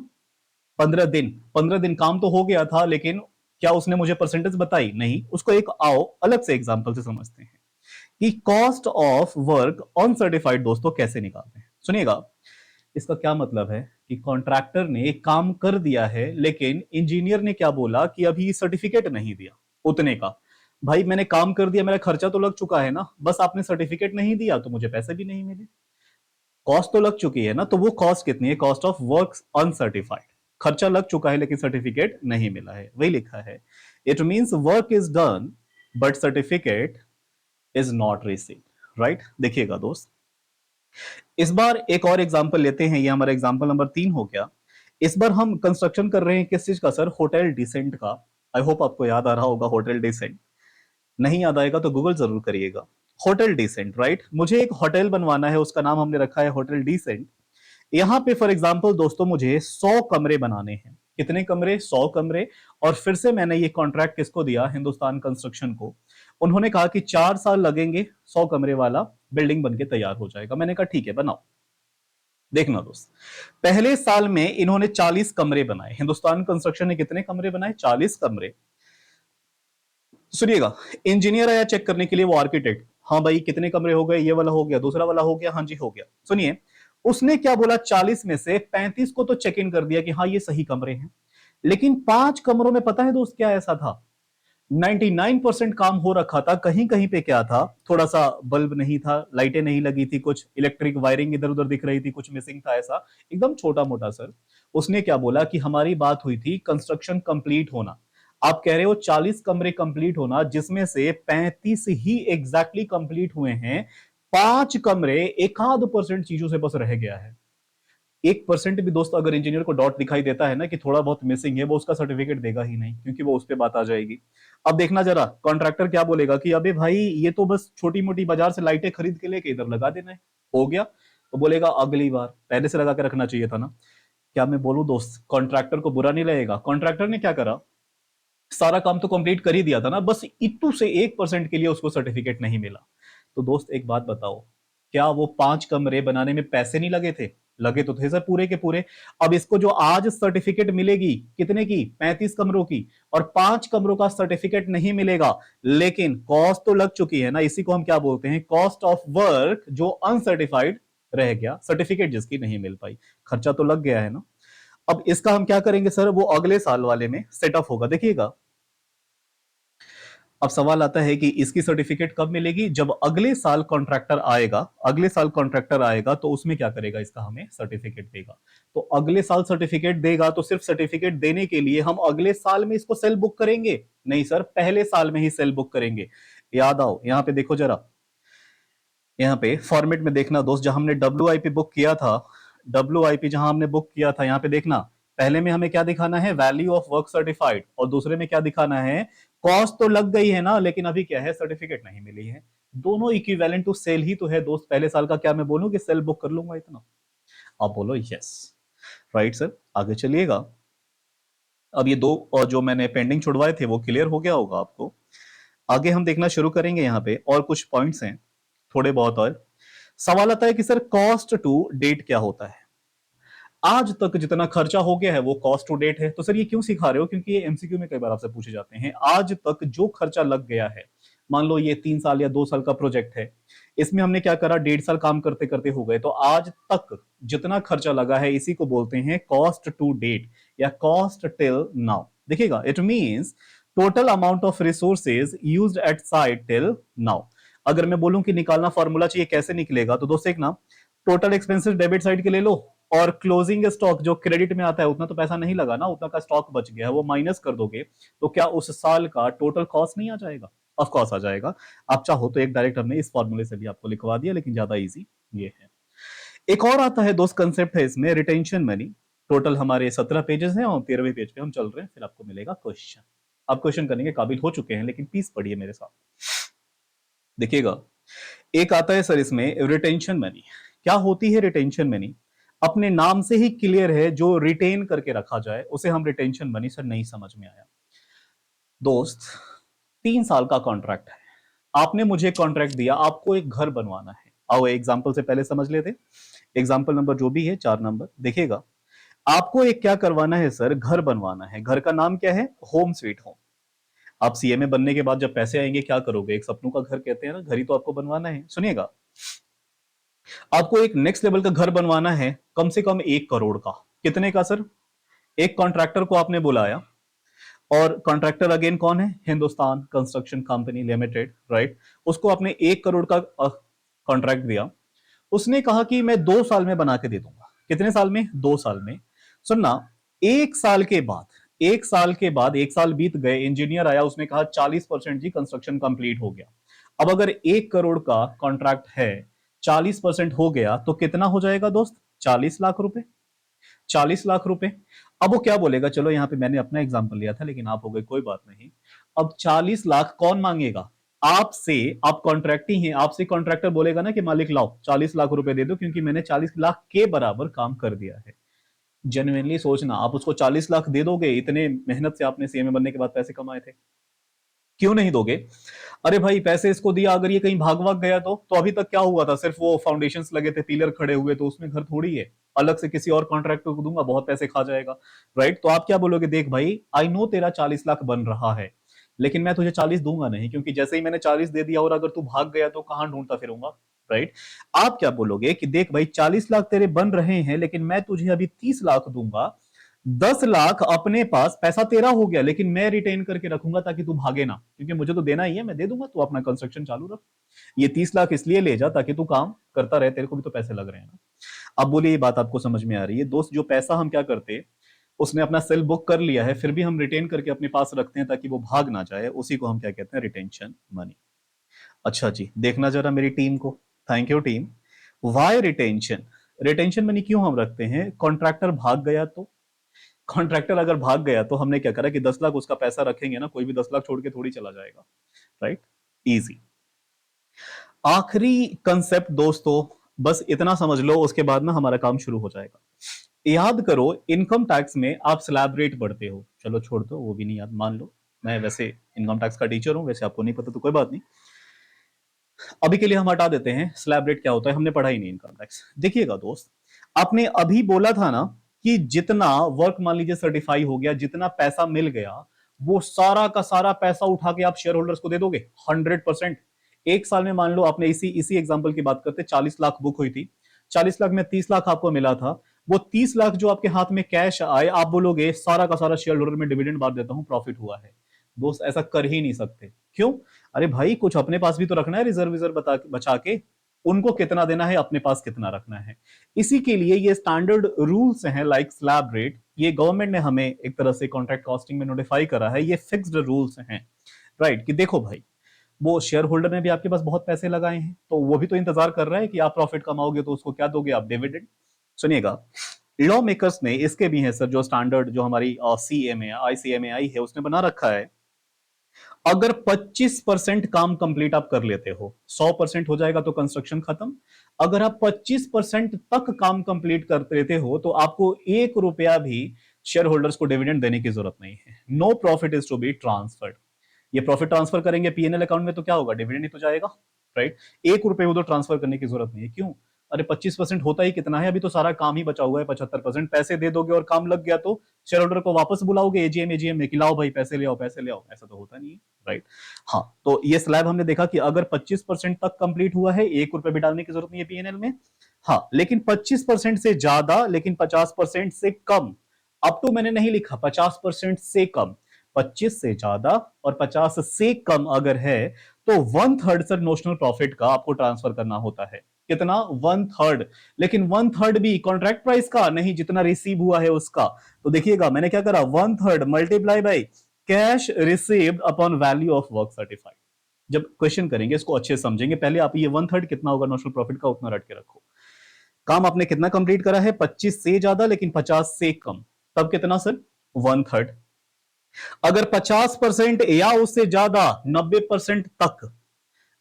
15 दिन, 15 दिन काम तो हो गया था, लेकिन क्या उसने मुझे परसेंटेज बताई, नहीं। उसको एक आओ अलग से एग्जांपल से समझते हैं कि कॉस्ट ऑफ वर्क अनसर्टिफाइड दोस्तों कैसे निकालते हैं। सुनिएगा, इसका क्या मतलब है कि कॉन्ट्रैक्टर ने एक काम कर दिया है, लेकिन इंजीनियर ने क्या बोला कि अभी सर्टिफिकेट नहीं दिया उतने का। भाई मैंने काम कर दिया, मेरा खर्चा तो लग चुका है ना, बस आपने सर्टिफिकेट नहीं दिया तो मुझे पैसे भी नहीं मिले। कॉस्ट तो लग चुकी है ना, तो वो कॉस्ट कितनी है, कॉस्ट ऑफ वर्क अनसर्टिफाइड। खर्चा लग चुका है लेकिन सर्टिफिकेट नहीं मिला है, वही लिखा है। It means work is done but certificate is not received, right. देखिएगा दोस्त, इस बार एक और एग्जांपल लेते हैं, ये हमारा एग्जांपल नंबर 3 हो गया। इस बार हम कंस्ट्रक्शन कर रहे हैं किस चीज का सर, होटल डिसेंट का। आई होप आपको याद आ रहा होगा होटल डिसेंट, नहीं याद आएगा तो गूगल जरूर करिएगा। Hotel decent, right. मुझे एक होटल बनवाना है, उसका नाम हमने रखा है होटल डिसेंट। यहां पे फॉर एग्जांपल दोस्तों मुझे 100 कमरे बनाने हैं, कितने कमरे, 100 कमरे। और फिर से मैंने ये कॉन्ट्रैक्ट किसको दिया, हिंदुस्तान कंस्ट्रक्शन को। उन्होंने कहा कि 4 साल लगेंगे, 100 कमरे वाला बिल्डिंग बनके तैयार हो जाएगा। मैंने कहा ठीक है बनाओ। देखना दोस्त, पहले साल में इन्होंने 40 कमरे बनाए, हिंदुस्तान कंस्ट्रक्शन ने कितने कमरे बनाए, 40 कमरे। सुनिएगा, इंजीनियर आया चेक करने के लिए, वो आर्किटेक्ट, हाँ भाई कितने कमरे हो गए, ये वाला हो गया, दूसरा वाला हो गया, हाँ जी हो गया। सुनिए, उसने क्या बोला, 40 में से 35 को तो चेक इन कर दिया कि हाँ ये सही कमरे हैं, लेकिन 5 कमरों में पता है दोस्त क्या ऐसा था, 99% काम हो रखा था, कहीं कहीं पे क्या था, थोड़ा सा बल्ब नहीं था, लाइटें नहीं लगी थी, कुछ इलेक्ट्रिक वायरिंग इधर उधर दिख रही थी, कुछ मिसिंग था, ऐसा एकदम छोटा मोटा सर। उसने क्या बोला कि हमारी बात हुई थी कंस्ट्रक्शन कंप्लीट होना, आप कह रहे हो 40 कमरे कंप्लीट होना, जिसमें से 35 ही एग्जैक्टली कंप्लीट हुए हैं, 5 कमरे एक आध परसेंट चीजों से बस रह गया है। 1% भी दोस्तों अगर इंजीनियर को डॉट दिखाई देता है ना कि थोड़ा बहुत मिसिंग है, वो उसका सर्टिफिकेट देगा ही नहीं, क्योंकि वो उस पर बात आ जाएगी। अब देखना जरा, कॉन्ट्रैक्टर क्या बोलेगा कि अबे भाई ये तो बस छोटी मोटी बाजार से लाइटें खरीद के लेके इधर लगा देना है, हो गया। तो बोलेगा अगली बार पहले से लगा के रखना चाहिए था ना। क्या मैं बोलूं दोस्त, कॉन्ट्रैक्टर को बुरा नहीं लगेगा, कॉन्ट्रैक्टर ने क्या करा, सारा काम तो कंप्लीट कर ही दिया था ना, बस इतू से 1% के लिए उसको सर्टिफिकेट नहीं मिला। तो दोस्त एक बात बताओ, क्या वो 5 कमरे बनाने में पैसे नहीं लगे थे, लगे तो थे सर पूरे के पूरे। अब इसको जो आज सर्टिफिकेट मिलेगी कितने की, 35 कमरों की, और 5 कमरों का सर्टिफिकेट नहीं मिलेगा, लेकिन कॉस्ट तो लग चुकी है ना, इसी को हम क्या बोलते हैं, कॉस्ट ऑफ वर्क जो अनसर्टिफाइड रह गया, सर्टिफिकेट जिसकी नहीं मिल पाई, खर्चा तो लग गया है ना। अब इसका हम क्या करेंगे सर, वो अगले साल वाले में सेटअप होगा, देखिएगा। अब सवाल आता है कि इसकी सर्टिफिकेट कब मिलेगी, जब अगले साल कॉन्ट्रैक्टर आएगा, अगले साल कॉन्ट्रैक्टर आएगा तो उसमें क्या करेगा, इसका हमें सर्टिफिकेट देगा। तो अगले साल सर्टिफिकेट देगा, तो सिर्फ सर्टिफिकेट देने के लिए हम अगले साल में इसको सेल बुक करेंगे, नहीं सर, पहले साल में ही सेल बुक करेंगे। याद आओ, यहां पे देखो जरा, यहाँ पे फॉर्मेट में देखना दोस्त, जहां हमने WIP बुक किया था, WIP जहां हमने बुक किया था, यहाँ पे देखना, पहले में हमें क्या दिखाना है, वैल्यू ऑफ वर्क सर्टिफाइड, और दूसरे में क्या दिखाना है, कॉस्ट तो लग गई है ना, लेकिन अभी क्या है, सर्टिफिकेट नहीं मिली है। दोनों इक्विवेलेंट टू सेल ही तो है दोस्त। पहले साल का क्या मैं बोलूं कि सेल बुक कर लूंगा इतना, आप बोलो यस, राइट सर। आगे चलिएगा। अब ये दो और जो मैंने पेंडिंग छुड़वाए थे वो क्लियर हो गया होगा आपको। आगे हम देखना शुरू करेंगे, यहाँ पे और कुछ पॉइंट्स हैं थोड़े बहुत। और सवाल आता है कि सर कॉस्ट टू डेट क्या होता है। आज तक जितना खर्चा हो गया है वो कॉस्ट टू डेट है। तो सर ये क्यों सिखा रहे हो, क्योंकि ये MCQ में कई बार आपसे पूछे जाते हैं। आज तक जो खर्चा लग गया है, मान लो ये 3 साल या 2 साल का प्रोजेक्ट है, इसमें हमने क्या करा, 1.5 साल काम करते करते हो गए, तो आज तक जितना खर्चा लगा है इसी को बोलते हैं कॉस्ट टू डेट या कॉस्ट टिल नाउ। देखिएगा, it means total amount of resources used eight site till now. अगर मैं बोलूं कि निकालना फॉर्मूला चाहिए, कैसे निकलेगा, तो दोस्त एक ना, टोटल एक्सपेंसेस डेबिट साइड के ले लो, और क्लोजिंग स्टॉक जो क्रेडिट में आता है, उतना तो पैसा नहीं लगा ना, उतना का स्टॉक बच गया है, वो माइनस कर दोगे, तो क्या उस साल का टोटल कॉस्ट नहीं आ जाएगा, ऑफ कोर्स आ जाएगा। आप चाहो तो एक डायरेक्ट हमने इस फॉर्मूले से भी आपको लिखवा दिया, लेकिन ज्यादा इजी ये है। एक और आता है दोस्त कंसेप्ट है इसमें, रिटेंशन मनी। टोटल हमारे 17 पेजेस हैं और 13वें पेज पे हम चल रहे हैं, फिर आपको मिलेगा क्वेश्चन। आप क्वेश्चन करने के काबिल हो चुके हैं, लेकिन प्लीज पढ़िए मेरे साथ। देखिएगा, एक आता है सर इसमें रिटेंशन मनी। क्या होती है रिटेंशन मनी, अपने नाम से ही क्लियर है, जो रिटेन करके रखा जाए उसे हम रिटेंशन मनी। सर नहीं समझ में आया दोस्त, 3 साल का कॉन्ट्रैक्ट है, आपने मुझे कॉन्ट्रैक्ट दिया, आपको एक घर बनवाना है। आओ एग्जाम्पल से पहले समझ लेते, एग्जाम्पल नंबर जो भी है 4 नंबर, देखिएगा। आपको एक क्या करवाना है सर, घर बनवाना है। घर का नाम क्या है, होम स्वीट होम। आप CMA बनने के बाद जब पैसे आएंगे क्या करोगे, एक सपनों का घर कहते हैं ना, घर ही तो आपको बनवाना है। सुनिएगा, आपको एक नेक्स्ट लेवल का घर बनवाना है, कम से कम 1 करोड़ का। कितने का सर, एक कॉन्ट्रैक्टर को आपने बुलाया, और कॉन्ट्रैक्टर अगेन कौन है, Hindustan construction company limited, right. उसको आपने 1 करोड़ का कॉन्ट्रैक्ट दिया। उसने कहा कि मैं 2 साल में बना के दे दूंगा। कितने साल में, 2 साल में। सुनना, 1 साल के बाद, 1 साल के बाद, 1 साल बीत गए, इंजीनियर आया, उसने कहा 40% जी कंस्ट्रक्शन कंप्लीट हो गया। अब अगर 1 करोड़ का कॉन्ट्रैक्ट है, 40% हो गया, तो कितना हो जाएगा दोस्त, 40 लाख रुपए। 40 लाख रुपए। अब वो क्या बोलेगा, चलो यहां पे मैंने अपना एग्जांपल लिया था, लेकिन आप हो गए, कोई बात नहीं। अब 40 लाख कौन मांगेगा, आपसे। आप कॉन्ट्रैक्टी हैं, आपसे कॉन्ट्रैक्टर बोलेगा ना कि मालिक लाओ 40 लाख रुपए दे दो, क्योंकि मैंने 40 लाख के बराबर काम कर दिया है। जेन्युइनली सोचना, आप उसको 40 लाख दे दोगे, इतने मेहनत से आपने CMA बनने के बाद पैसे कमाए थे, क्यों नहीं दोगे। अरे भाई पैसे इसको दिया, अगर ये कहीं भाग भाग गया तो अभी तक क्या हुआ था, सिर्फ वो फाउंडेशंस लगे थे, पिलर खड़े हुए, तो उसमें घर थोड़ी है, अलग से किसी और कॉन्ट्रैक्टर को दूंगा, बहुत पैसे खा जाएगा, राइट। तो आप क्या बोलोगे, देख भाई, आई नो तेरा 40 लाख बन रहा है, लेकिन मैं तुझे 40 दूंगा नहीं, क्योंकि जैसे ही मैंने 40 दे दिया और अगर तू भाग गया तो कहां ढूंढता फिरूंगा, राइट। आप क्या बोलोगे कि देख भाई, 40 लाख तेरे बन रहे हैं, लेकिन मैं तुझे अभी 30 लाख दूंगा, 10 लाख अपने पास, पैसा तेरा हो गया, लेकिन मैं रिटेन करके रखूंगा ताकि तू भागे ना, क्योंकि मुझे तो देना ही है, मैं दे दूंगा, तू अपना कंस्ट्रक्शन चालू रख। ये 30 लाख इसलिए ले जा ताकि तू काम करता रहे, तेरे को भी तो पैसे लग रहे हैं ना। अब बोलिए, ये बात आपको समझ में आ रही है दोस्त। जो पैसा हम क्या करते, उसने अपना सेल बुक कर लिया है, फिर भी हम रिटेन करके अपने पास रखते हैं ताकि वो भाग ना जाए, उसी को हम क्या कहते हैं, रिटेंशन मनी। अच्छा जी, देखना जरा मेरी टीम को, thank you team. Why retention, retention money क्यों हम रखते हैं, कॉन्ट्रैक्टर भाग गया तो। कॉन्ट्रैक्टर अगर भाग गया तो हमने क्या करा कि 10 लाख उसका पैसा रखेंगे ना, कोई भी 10 लाख छोड़ के थोड़ी चला जाएगा, राइट। इजी। आखिरी कंसेप्ट दोस्तों, बस इतना समझ लो, उसके बाद ना हमारा काम शुरू हो जाएगा। याद करो, इनकम टैक्स में आप स्लैब रेट बढ़ते हो, चलो छोड़ दो, वो भी नहीं याद, मान लो मैं वैसे इनकम टैक्स का टीचर हूं, वैसे आपको नहीं पता तो कोई बात नहीं, अभी के लिए हम हटा देते हैं। स्लैब रेट क्या होता है, हमने पढ़ा ही नहीं इनकम टैक्स। देखिएगा दोस्त, आपने अभी बोला था ना कि जितना वर्क मान लीजिए सर्टिफाई हो गया, जितना पैसा मिल गया, वो सारा का सारा पैसा उठा के आप शेयर होल्डर्स को दे दोगे 100%। एक साल में मान लो आपने इसी इसी एग्जांपल की बात करते, 40 लाख बुक हुई थी, 40 लाख में 30 लाख आपको मिला था, वो 30 लाख जो आपके हाथ में कैश आए, आप बोलोगे सारा का सारा शेयर होल्डर में डिविडेंड बांट देता हूं, प्रॉफिट हुआ है। दोस्त ऐसा कर ही नहीं सकते। क्यों? अरे भाई कुछ अपने पास भी तो रखना है, रिजर्व रिजर्व बचा के। उनको कितना देना है, अपने पास कितना रखना है। इसी के लिए ये स्टैंडर्ड रूल्स हैं, लाइक स्लैब रेट, ये गवर्नमेंट ने हमें एक तरह से कॉन्ट्रैक्ट कॉस्टिंग में नोटिफाई करा है, ये फिक्स्ड रूल्स हैं। राइट, कि देखो भाई, वो शेयर होल्डर ने भी आपके पास बहुत पैसे लगाए हैं, तो वो भी तो इंतजार कर रहा है कि आप प्रॉफिट कमाओगे तो उसको क्या दोगे आप, डिविडेंड। सुनिएगा, लॉ मेकर्स ने इसके भी हैं सर, जो स्टैंडर्ड जो हमारी सीएमए आईसीएमएआई है उसने बना रखा है, अगर 25% काम कंप्लीट आप कर लेते हो, 100% हो जाएगा तो कंस्ट्रक्शन खत्म। अगर आप 25% तक काम कंप्लीट कर लेते हो तो आपको 1 रुपया भी शेयर होल्डर्स को डिविडेंड देने की जरूरत नहीं है। No profit is to be transferred. ये प्रॉफिट ट्रांसफर करेंगे पीएनएल अकाउंट में तो क्या होगा, डिविडेंड ही तो जाएगा। राइट, 1 रुपए उधर ट्रांसफर करने की जरूरत नहीं है। क्यों? अरे 25% होता ही कितना है, अभी तो सारा काम ही बचा हुआ है, 75% पैसे दे दोगे और काम लग गया तो शेयर होल्डर को वापस बुलाओगे एजीएम एजीएम में कि लाओ भाई पैसे ले आओ पैसे ले आओ, ऐसा तो होता नहीं है। राइट, हाँ, तो ये स्लैब हमने देखा कि अगर 25% तक कंप्लीट हुआ है, 1 रुपए भी डालने की जरूरत नहीं है पीएनएल में। हाँ, लेकिन 25% से ज्यादा, लेकिन 50% से कम, अप टू मैंने नहीं लिखा, 50% से कम, 25 से ज्यादा और 50 से कम अगर है तो 1/3 सर नोशनल प्रॉफिट का आपको ट्रांसफर करना होता है। कितना? 1/3। लेकिन 1/3 भी कॉन्ट्रैक्ट प्राइस का नहीं, जितना रिसीव हुआ है उसका। तो देखिएगा मैंने क्या करा, 1/3 multiply by cash received upon value of work certified. जब क्वेश्चन करेंगे इसको अच्छे से समझेंगे, पहले आप ये 1/3 कितना होगा नोशनल प्रॉफिट का उतना रट के रखो। काम आपने कितना कंप्लीट करा है, 25 से ज्यादा लेकिन 50 से कम, तब कितना सर, 1/3। अगर 50% या उससे ज्यादा, 90% तक,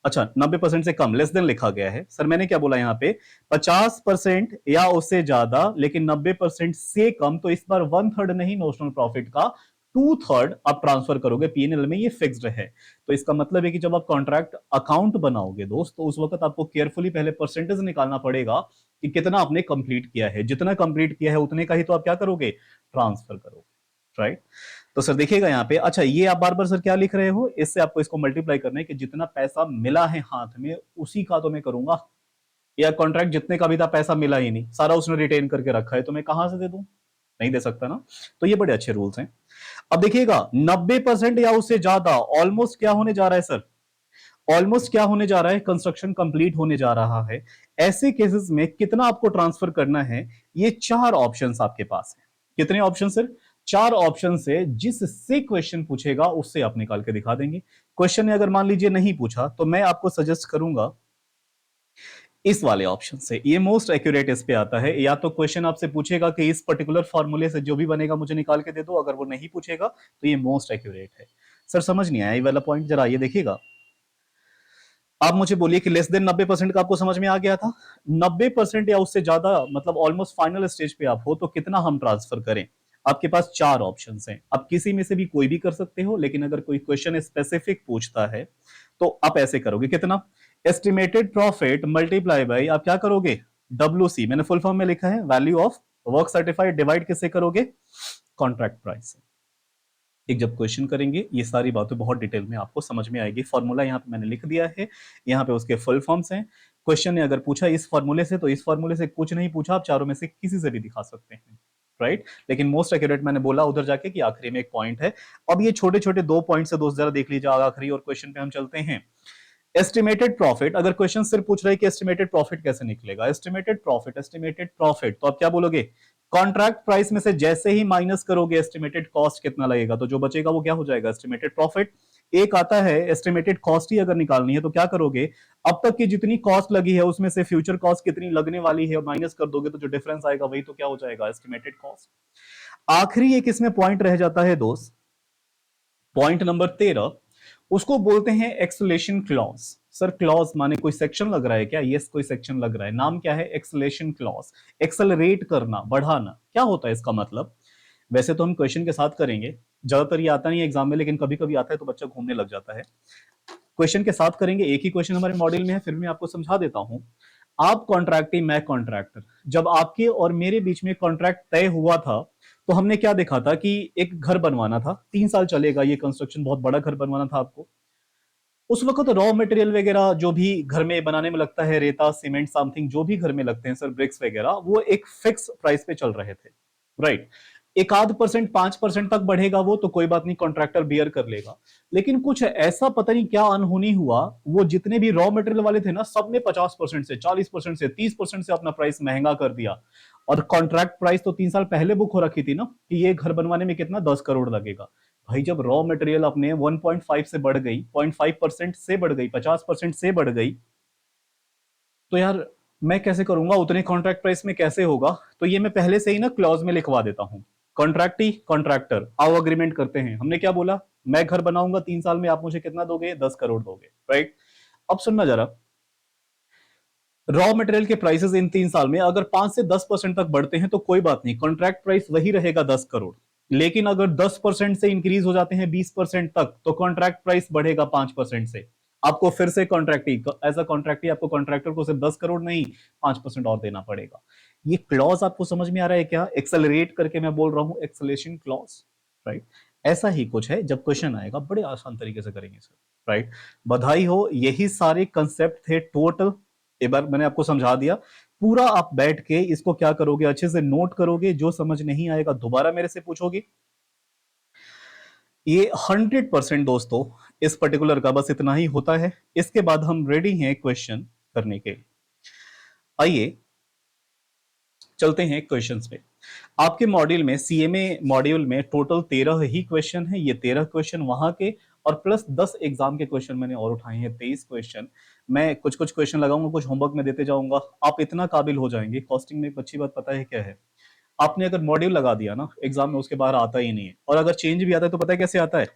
अच्छा 90% से कम, लेस देन लिखा गया है सर, मैंने क्या बोला यहाँ पे, 50% या उससे ज्यादा लेकिन 90% से कम, तो इस बार 1/3 नहीं नोशनल प्रॉफिट का, 2/3 आप ट्रांसफर करोगे पीएनएल में, ये फिक्स्ड है। तो इसका मतलब है कि जब आप कॉन्ट्रैक्ट अकाउंट बनाओगे दोस्त, तो उस वक्त आपको केयरफुली पहले परसेंटेज निकालना पड़ेगा कि कितना आपने कंप्लीट किया है, जितना कंप्लीट किया है उतने का ही तो आप क्या करोगे, ट्रांसफर करोगे। राइट, तो सर देखिएगा यहाँ पे, अच्छा ये आप बार बार सर क्या लिख रहे हो, इससे आपको इसको मल्टीप्लाई करना है कि जितना पैसा मिला है हाथ में उसी का तो मैं करूंगा, या कॉन्ट्रैक्ट जितने का भी था पैसा मिला ही नहीं, सारा उसने रिटेन करके रखा है, तो मैं कहां से दे दूं, नहीं दे सकता ना। तो ये बड़े अच्छे रूल्स हैं। अब देखिएगा 90% या उससे ज्यादा, ऑलमोस्ट क्या होने जा रहा है सर, ऑलमोस्ट क्या होने जा रहा है, कंस्ट्रक्शन कंप्लीट होने जा रहा है। ऐसे केसेस में कितना आपको ट्रांसफर करना है, ये 4 ऑप्शंस आपके पास है। कितने ऑप्शन सर, 4 ऑप्शन से, जिससे क्वेश्चन पूछेगा उससे आप निकाल के दिखा देंगे। क्वेश्चन ने अगर मान लीजिए नहीं पूछा तो मैं आपको सजेस्ट करूंगा इस वाले ऑप्शन से, ये मोस्ट एक्यूरेट इस पे आता है। या तो क्वेश्चन आपसे पूछेगा कि इस पर्टिकुलर फॉर्मूले से जो भी बनेगा मुझे निकाल के दे दो, अगर वो नहीं पूछेगा तो ये मोस्ट एक्यूरेट है। सर समझ नहीं आया ये वाला पॉइंट, जरा ये देखिएगा। आप मुझे बोलिए कि लेस देन 90% का आपको समझ में आ गया था, 90% या उससे ज्यादा, मतलब ऑलमोस्ट फाइनल स्टेज पे आप हो, तो कितना हम ट्रांसफर करें। आपके पास 4 ऑप्शंस हैं, आप किसी में से भी कोई भी कर सकते हो, लेकिन अगर कोई क्वेश्चन स्पेसिफिक पूछता है तो आप ऐसे करोगे, कितना, एस्टिमेटेड प्रॉफिट मल्टीप्लाई बाई, आप क्या करोगे, WC, मैंने फुल फॉर्म में लिखा है, value of work certified, divide किससे करोगे, कॉन्ट्रैक्ट प्राइस से। एक जब क्वेश्चन करेंगे ये सारी बातें बहुत डिटेल में आपको समझ में आएगी। फॉर्मूला यहाँ पे मैंने लिख दिया है, यहाँ पे उसके फुल फॉर्म्स हैं। क्वेश्चन ने अगर पूछा इस फॉर्मूले से, तो इस फॉर्मूले से कुछ नहीं पूछा, आप चारों में से किसी से भी दिखा सकते हैं। राइट, लेकिन मोस्ट एक्यूरेट मैंने बोला उधर जाके कि आखिरी में एक पॉइंट है। अब ये छोटे छोटे 2 पॉइंट से दोस्त जरा देख लीजिए आखिरी, और क्वेश्चन पे हम चलते हैं। एस्टिमेटेड प्रॉफिट, अगर क्वेश्चन सिर्फ पूछ रहे कि एस्टिमेटेड प्रॉफिट कैसे निकलेगा, एस्टिमेटेड प्रॉफिट, एस्टिमेटेड प्रॉफिट, तो आप क्या बोलोगे, कॉन्ट्रैक्ट प्राइस में से जैसे ही माइनस करोगे एस्टिमेटेड कॉस्ट कितना लगेगा, तो जो बचेगा वो क्या हो जाएगा, एस्टिमेटेड प्रॉफिट। एक आता है एस्टिमेटेड कॉस्ट ही अगर निकालनी है तो क्या करोगे, अब तक की जितनी कॉस्ट लगी है उसमें से फ्यूचर कॉस्ट कितनी लगने वाली है माइनस कर दोगे, तो जो डिफरेंस आएगा वही तो क्या हो जाएगा, एस्टिमेटेड कॉस्ट। आखिरी एक इसमें पॉइंट रह जाता है दोस्त, पॉइंट नंबर 13, उसको बोलते हैं एक्सलेशन क्लॉज। सर क्लॉज माने कोई सेक्शन लग रहा है क्या, यस कोई सेक्शन लग रहा है, नाम क्या है, एक्सलेशन क्लॉज। एक्सेलरेट करना, बढ़ाना, क्या होता है इसका मतलब। वैसे तो हम क्वेश्चन के साथ करेंगे, ज्यादातर ये आता नहीं है एग्जाम में, लेकिन कभी कभी आता है तो बच्चा घूमने लग जाता है। क्वेश्चन के साथ करेंगे, एक ही क्वेश्चन हमारे मॉडल में है, फिर मैं आपको समझा देता हूं। आप कॉन्ट्रैक्टी, मैं कॉन्ट्रैक्टर। जब आपके और मेरे बीच में कॉन्ट्रैक्ट तय हुआ था तो हमने क्या देखा था कि एक घर बनवाना था, 3 साल चलेगा ये कंस्ट्रक्शन, बहुत बड़ा घर बनवाना था आपको। उस वक्त रॉ मटेरियल वगैरह जो भी घर में बनाने में लगता है, रेता, सीमेंट, समथिंग जो भी घर में लगते हैं सर, ब्रिक्स वगैरह, वो एक फिक्स प्राइस पे चल रहे थे, राइट। एक आध परसेंट, 5% तक बढ़ेगा वो तो कोई बात नहीं, कॉन्ट्रैक्टर बियर कर लेगा। लेकिन कुछ ऐसा पता नहीं क्या अनहोनी हुआ, वो जितने भी रॉ मटेरियल वाले थे ना, सबने 50% से, 40% से, 30% से अपना प्राइस महंगा कर दिया। और कॉन्ट्रैक्ट प्राइस तो 3 साल पहले बुक हो रखी थी ना कि ये घर बनवाने में कितना 10 करोड़ लगेगा। भाई जब रॉ मटेरियल अपने 1.5 से बढ़ गई, 0.5% से बढ़ गई, 50% से बढ़ गई, तो यार मैं कैसे करूंगा, उतने कॉन्ट्रैक्ट प्राइस में कैसे होगा। तो ये मैं पहले से ही ना क्लॉज में लिखवा देता हूं, कॉन्ट्रैक्टी कॉन्ट्रैक्टर आओ अग्रीमेंट करते हैं। हमने क्या बोला, मैं घर बनाऊंगा 3 साल में, आप मुझे कितना दोगे, 10 करोड़ दोगे, राइट। अब सुनना जरा, रॉ मटेरियल के प्राइसेस इन 3 साल में अगर 5 से 10% तक बढ़ते हैं तो कोई बात नहीं, कॉन्ट्रैक्ट प्राइस वही रहेगा 10 करोड़। लेकिन अगर 10% से इंक्रीज हो जाते हैं 20% तक तो कॉन्ट्रैक्ट प्राइस बढ़ेगा 5% से। आपको फिर से कॉन्ट्रैक्टी, एज अ कॉन्ट्रैक्टी आपको कॉन्ट्रैक्टर को सिर्फ 10 करोड़ नहीं, 5% और देना पड़ेगा। ये क्लॉज आपको समझ में आ रहा है क्या, एक्सेलरेट करके मैं बोल रहा हूं, एक्सेलेशन क्लॉज, राइट। ऐसा ही कुछ है, जब क्वेश्चन आएगा बड़े आसान तरीके से करेंगे सर, राइट। बधाई हो, यही सारे कंसेप्ट थे टोटल। एक बार मैंने आपको समझा दिया, पूरा आप बैठ के इसको क्या करोगे, अच्छे से नोट करोगे, जो समझ नहीं आएगा दोबारा मेरे से पूछोगे। ये 100% दोस्तों इस पर्टिकुलर का बस इतना ही होता है। इसके बाद हम रेडी हैं क्वेश्चन करने के लिए। आइए चलते हैं क्वेश्चंस पे। आपके मॉड्यूल में, सीएमए मॉड्यूल में टोटल 13 ही क्वेश्चन है। ये 13 क्वेश्चन वहां के और प्लस 10 एग्जाम के क्वेश्चन मैंने और उठाए हैं, 23 क्वेश्चन। मैं कुछ कुछ क्वेश्चन लगाऊंगा, कुछ होमवर्क में देते जाऊंगा। आप इतना काबिल हो जाएंगे। कॉस्टिंग में एक अच्छी बात पता है क्या है, आपने अगर मॉड्यूल लगा दिया ना एग्जाम में, उसके बाहर आता ही नहीं है। और अगर चेंज भी आता है तो पता है कैसे आता है,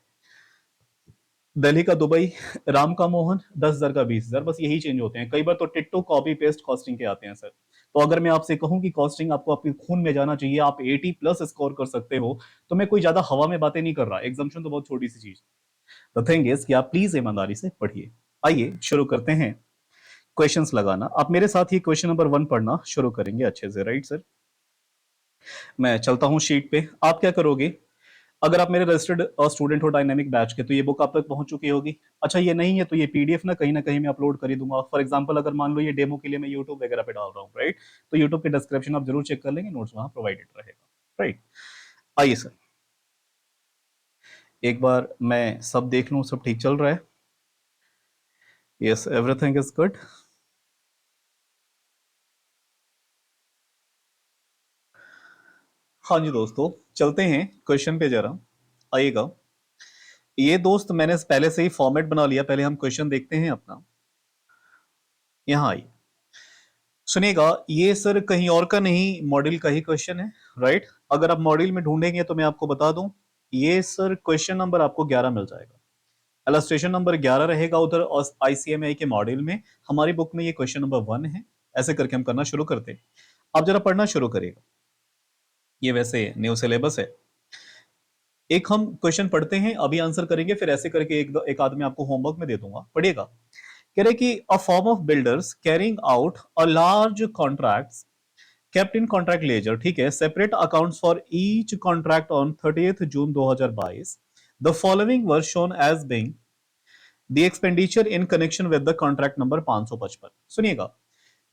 दिल्ली का दुबई, राम का मोहन, 10,000 का 20,000, बस यही चेंज होते हैं। कई बार तो टिट्टो कॉपी पेस्ट कॉस्टिंग के आते हैं सर। तो अगर मैं आपसे कहूं कि कॉस्टिंग आपको आपके खून में जाना चाहिए, आप 80 प्लस स्कोर कर सकते हो, तो मैं कोई ज्यादा हवा में बातें नहीं कर रहा। एग्जाम्शन तो बहुत छोटी सी चीज। द थिंग इज कि आप प्लीज ईमानदारी से पढ़िए। आइए शुरू करते हैं क्वेश्चंस लगाना। आप मेरे साथ ही क्वेश्चन नंबर 1 पढ़ना शुरू करेंगे अच्छे से, राइट सर। मैं चलता हूं शीट पे, आप क्या करोगे, अगर आप मेरे रजिस्टर्ड स्टूडेंट हो डायनामिक बैच के तो ये बुक आप तक पहुंच चुकी होगी। अच्छा ये नहीं है तो ये पीडीएफ ना कहीं मैं अपलोड कर ही दूंगा। फॉर एग्जांपल अगर मान लो ये डेमो के लिए मैं यूट्यूब वगैरह पे डाल रहा हूँ, राइट, तो यूट्यूब के डिस्क्रिप्शन आप जरूर चेक कर लेंगे, नोट्स वहां प्रोवाइडेड रहेगा, राइट। आइए सर, एक बार मैं सब देख लूं, सब ठीक चल रहा है। Yes, everything is good. हाँ जी दोस्तों, चलते हैं क्वेश्चन पे जरा, आइएगा। ये दोस्त मैंने पहले से ही फॉर्मेट बना लिया, पहले हम क्वेश्चन देखते हैं अपना। यहाँ आइए, सुनिएगा। ये सर कहीं और का नहीं, मॉड्यूल का ही क्वेश्चन है, राइट। अगर आप मॉड्यूल में ढूंढेंगे तो मैं आपको बता दूं, ये सर क्वेश्चन नंबर आपको 11 मिल जाएगा। इलस्ट्रेशन नंबर 11 रहेगा उधर, और आईसीएमआई के मॉड्यूल में हमारी बुक में ये क्वेश्चन नंबर 1 है। ऐसे करके हम करना शुरू करते हैं। आप जरा पढ़ना शुरू करिएगा। ये वैसे न्यू सिलेबस है। एक हम क्वेश्चन पढ़ते हैं, अभी आंसर करेंगे, फिर ऐसे करके एक आध में आपको होमवर्क में दे दूंगा, पढ़िएगा। कह रहे कि a form of builders carrying out a large contracts kept in contract ledger, ठीक है, separate accounts for each contract on 30th June 2022. The following were shown as being the expenditure in connection with the contract number 555। सुनिएगा,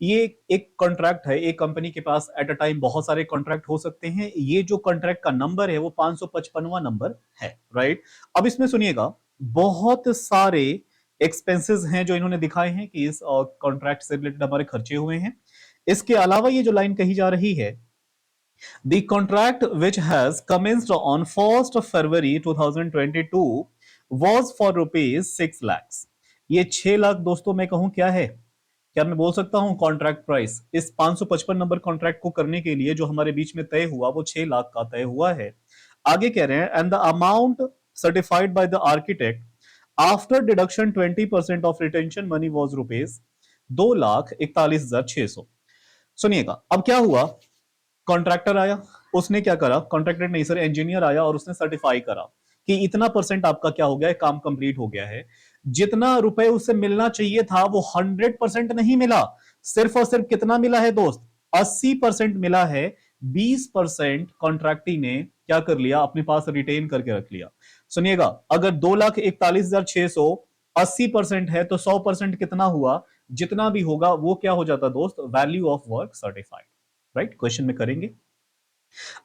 ये एक contract है, एक company के पास at a time बहुत सारे कॉन्ट्रैक्ट हो सकते हैं। ये जो कॉन्ट्रैक्ट का नंबर है वो 555वां नंबर है, राइट। अब इसमें सुनिएगा, बहुत सारे एक्सपेंसेस हैं जो इन्होंने दिखाए हैं कि इस कॉन्ट्रैक्ट से रिलेटेड हमारे खर्चे हुए हैं। इसके अलावा ये जो लाइन कही जा रही है, The contract, which has commenced on 1st of February 2022, was for rupees 6 lakhs। ये 6 लाख दोस्तों मैं कहूं क्या है, क्या मैं बोल सकता हूं कॉन्ट्रैक्ट प्राइस, इस 555 नंबर कॉन्ट्रैक्ट को करने के लिए जो हमारे बीच में तय हुआ वो 6 लाख का तय हुआ है। आगे कह रहे हैं, and the amount certified by the architect after deduction 20% of retention money was rupees 2,41,600। सुनिएगा, अब क्या हुआ, कॉन्ट्रैक्टर आया, उसने क्या करा, कॉन्ट्रैक्टर नहीं सर, इंजीनियर आया और उसने सर्टिफाई करा कि इतना परसेंट आपका क्या हो गया है, काम कंप्लीट हो गया है। जितना रुपए उससे मिलना चाहिए था वो 100% नहीं मिला, सिर्फ और सिर्फ कितना मिला है दोस्त? 80% मिला है। 20% कॉन्ट्रैक्टी ने क्या कर लिया, अपने पास रिटेन करके रख लिया। सुनिएगा, अगर 2,41,600 80% है तो 100% कितना हुआ? जितना भी होगा वो क्या हो जाता दोस्त? Value of work certified. Right, question में करेंगे।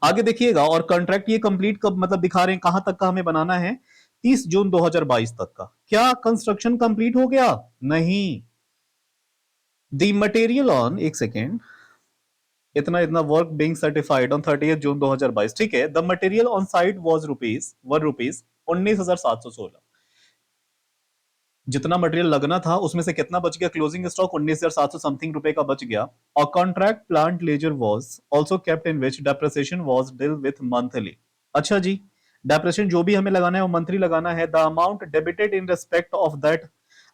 आगे देखिएगा, और कॉन्ट्रैक्ट ये कंप्लीट कब मतलब दिखा रहे हैं, कहां तक का हमें बनाना है? 30 जून 2022 तक का। क्या कंस्ट्रक्शन कंप्लीट हो गया? नहीं। द मटेरियल ऑन, एक सेकेंड, इतना इतना वर्क बीइंग सर्टिफाइड ऑन 30 जून 2022, ठीक है। The material on site was rupees 19,716। जितना मटेरियल लगना था उसमें से कितना बच गया? क्लोजिंग स्टॉक 19,700 समथिंग रुपए का बच गया। और contract plant ledger was also kept in which depreciation was deal with monthly. अच्छा जी, डेप्रिसिएशन जो भी हमें लगाना है वो मंथली लगाना है। The amount debited in respect of that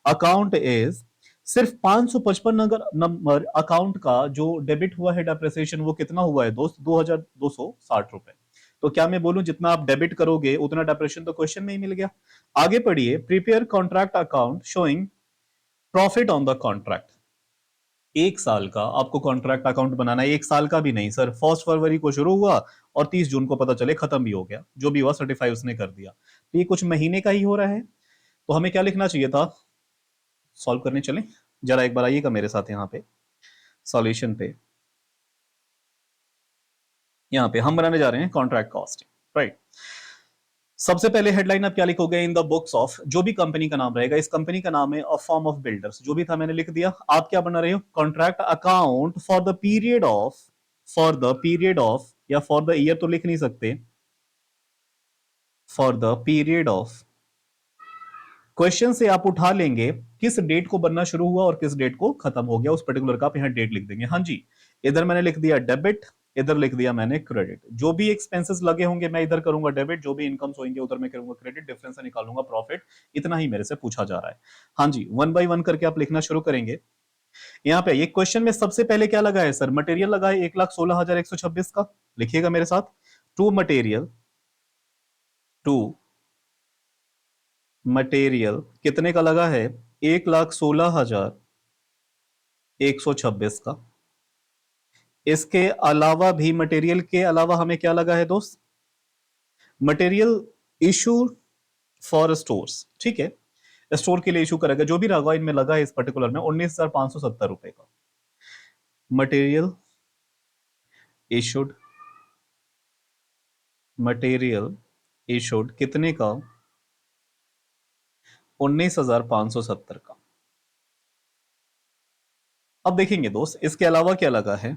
account is, सिर्फ 555 नंबर अकाउंट का जो डेबिट हुआ है डेप्रिसिएशन, वो कितना हुआ है दोस्त? 2,260 रुपए। तो क्या मैं बोलूं जितना आप डेबिट करोगे उतना डेप्रिसिएशन तो क्वेश्चन में ही मिल गया। आगे पढ़िए, prepare contract account showing profit on the contract. एक साल का आपको कॉन्ट्रैक्ट अकाउंट बनाना है। एक साल का भी नहीं सर, 1 फरवरी को शुरू हुआ और 30 जून को पता चले खत्म भी हो गया। जो भी हुआ सर्टिफाई उसने कर दिया, तो ये कुछ महीने का ही हो रहा है। तो हमें क्या लिखना चाहिए था? सॉल्व करने चलें? जरा एक बार आइएगा मेरे साथ यहाँ पे सॉल्यूशन पे। यहाँ पे हम बनाने जा रहे हैं कॉन्ट्रैक्ट कॉस्ट, राइट। सबसे पहले हेडलाइन आप क्या लिखोगे? इन द बुक्स ऑफ, जो भी कंपनी का नाम रहेगा, इस कंपनी का नाम है अ फर्म ऑफ बिल्डर्स, जो भी था मैंने लिख दिया। आप क्या बना रहे हो? Contract account for the period of, या फॉर द ईयर तो लिख नहीं सकते, for the period of. Question से आप उठा लेंगे किस डेट को बनना शुरू हुआ और किस डेट को खत्म हो गया, उस पर्टिकुलर का आप यहां डेट लिख देंगे। हाँ जी, इधर मैंने लिख दिया डेबिट, इधर लिख दिया मैंने क्रेडिट। जो भी एक्सपेंसेस लगे होंगे मैं इधर करूंगा डेबिट, जो भी इनकम्स होंगे उधर मैं करूंगा क्रेडिट, डिफरेंस से निकालूंगा प्रॉफिट। इतना ही मेरे से पूछा जा रहा है। हाँ जी, वन बाय वन करके आप लिखना शुरू करेंगे। यहाँ पे ये क्वेश्चन में सबसे पहले क्या लगा है सर? मटेरियल लगा है 1,16,126 का। लिखिएगा मेरे साथ, टू मटेरियल, टू मटेरियल कितने का लगा है? 1,16,126 का। इसके अलावा भी, मटेरियल के अलावा हमें क्या लगा है दोस्त? मटेरियल इशू फॉर स्टोर्स, ठीक है। स्टोर के लिए इशू करेगा, जो भी रहा इनमें लगा है इस पर्टिकुलर में 19,570 रुपए का मटेरियल इशूड। मटेरियल इशूड कितने का? 19,570 का। अब देखेंगे दोस्त इसके अलावा क्या लगा है।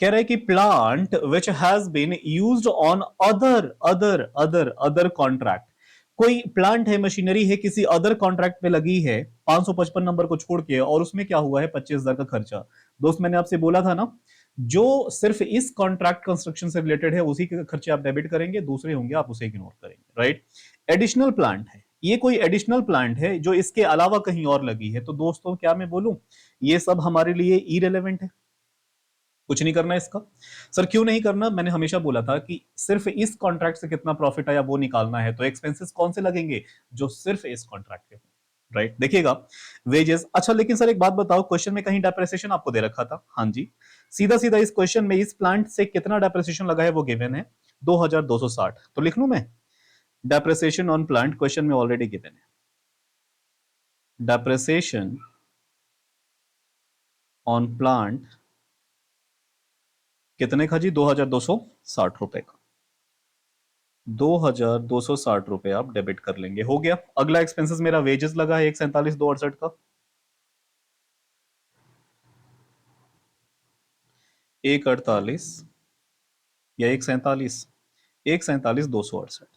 कह रहा है कि plant which has been used on other contract. कोई प्लांट है, मशीनरी है, किसी अदर कॉन्ट्रैक्ट पे लगी है 555 नंबर को छोड़ के, और उसमें क्या हुआ है? 25,000 का खर्चा। दोस्त मैंने आपसे बोला था ना, जो सिर्फ इस कॉन्ट्रैक्ट कंस्ट्रक्शन से रिलेटेड है उसी के खर्चे आप डेबिट करेंगे, दूसरे होंगे आप उसे इग्नोर करेंगे, राइट। एडिशनल प्लांट है, ये कोई एडिशनल प्लांट है जो इसके अलावा कहीं और लगी है, तो दोस्तों क्या मैं बोलूं, ये सब हमारे लिए इरेलेवेंट है। कुछ नहीं करना इसका। सर क्यों नहीं करना? मैंने हमेशा बोला था कि सिर्फ इस कॉन्ट्रैक्ट से कितना प्रॉफिट आया वो निकालना है, तो एक्सपेंसेस कौन से लगेंगे? जो सिर्फ इस कॉन्ट्रैक्ट के, राइट। देखिएगा, वेजेस। अच्छा लेकिन सर एक बात बताओ, क्वेश्चन में कहीं डेप्रिसिएशन आपको दे रखा था? हाँ जी, सीधा सीधा इस क्वेश्चन में इस प्लांट से कितना डेप्रिसिएशन लगा है वो गिवन है, 2,260। तो लिख लूं मैं, डेप्रिसिएशन ऑन प्लांट क्वेश्चन में ऑलरेडी गिवन है। डेप्रिसिएशन ऑन प्लांट कितने का जी? 2,260 रुपए का। 2,260 रुपए आप डेबिट कर लेंगे, हो गया। अगला एक्सपेंसेस मेरा वेजेस लगा है 147,268 का। 148 या 147, 147,268,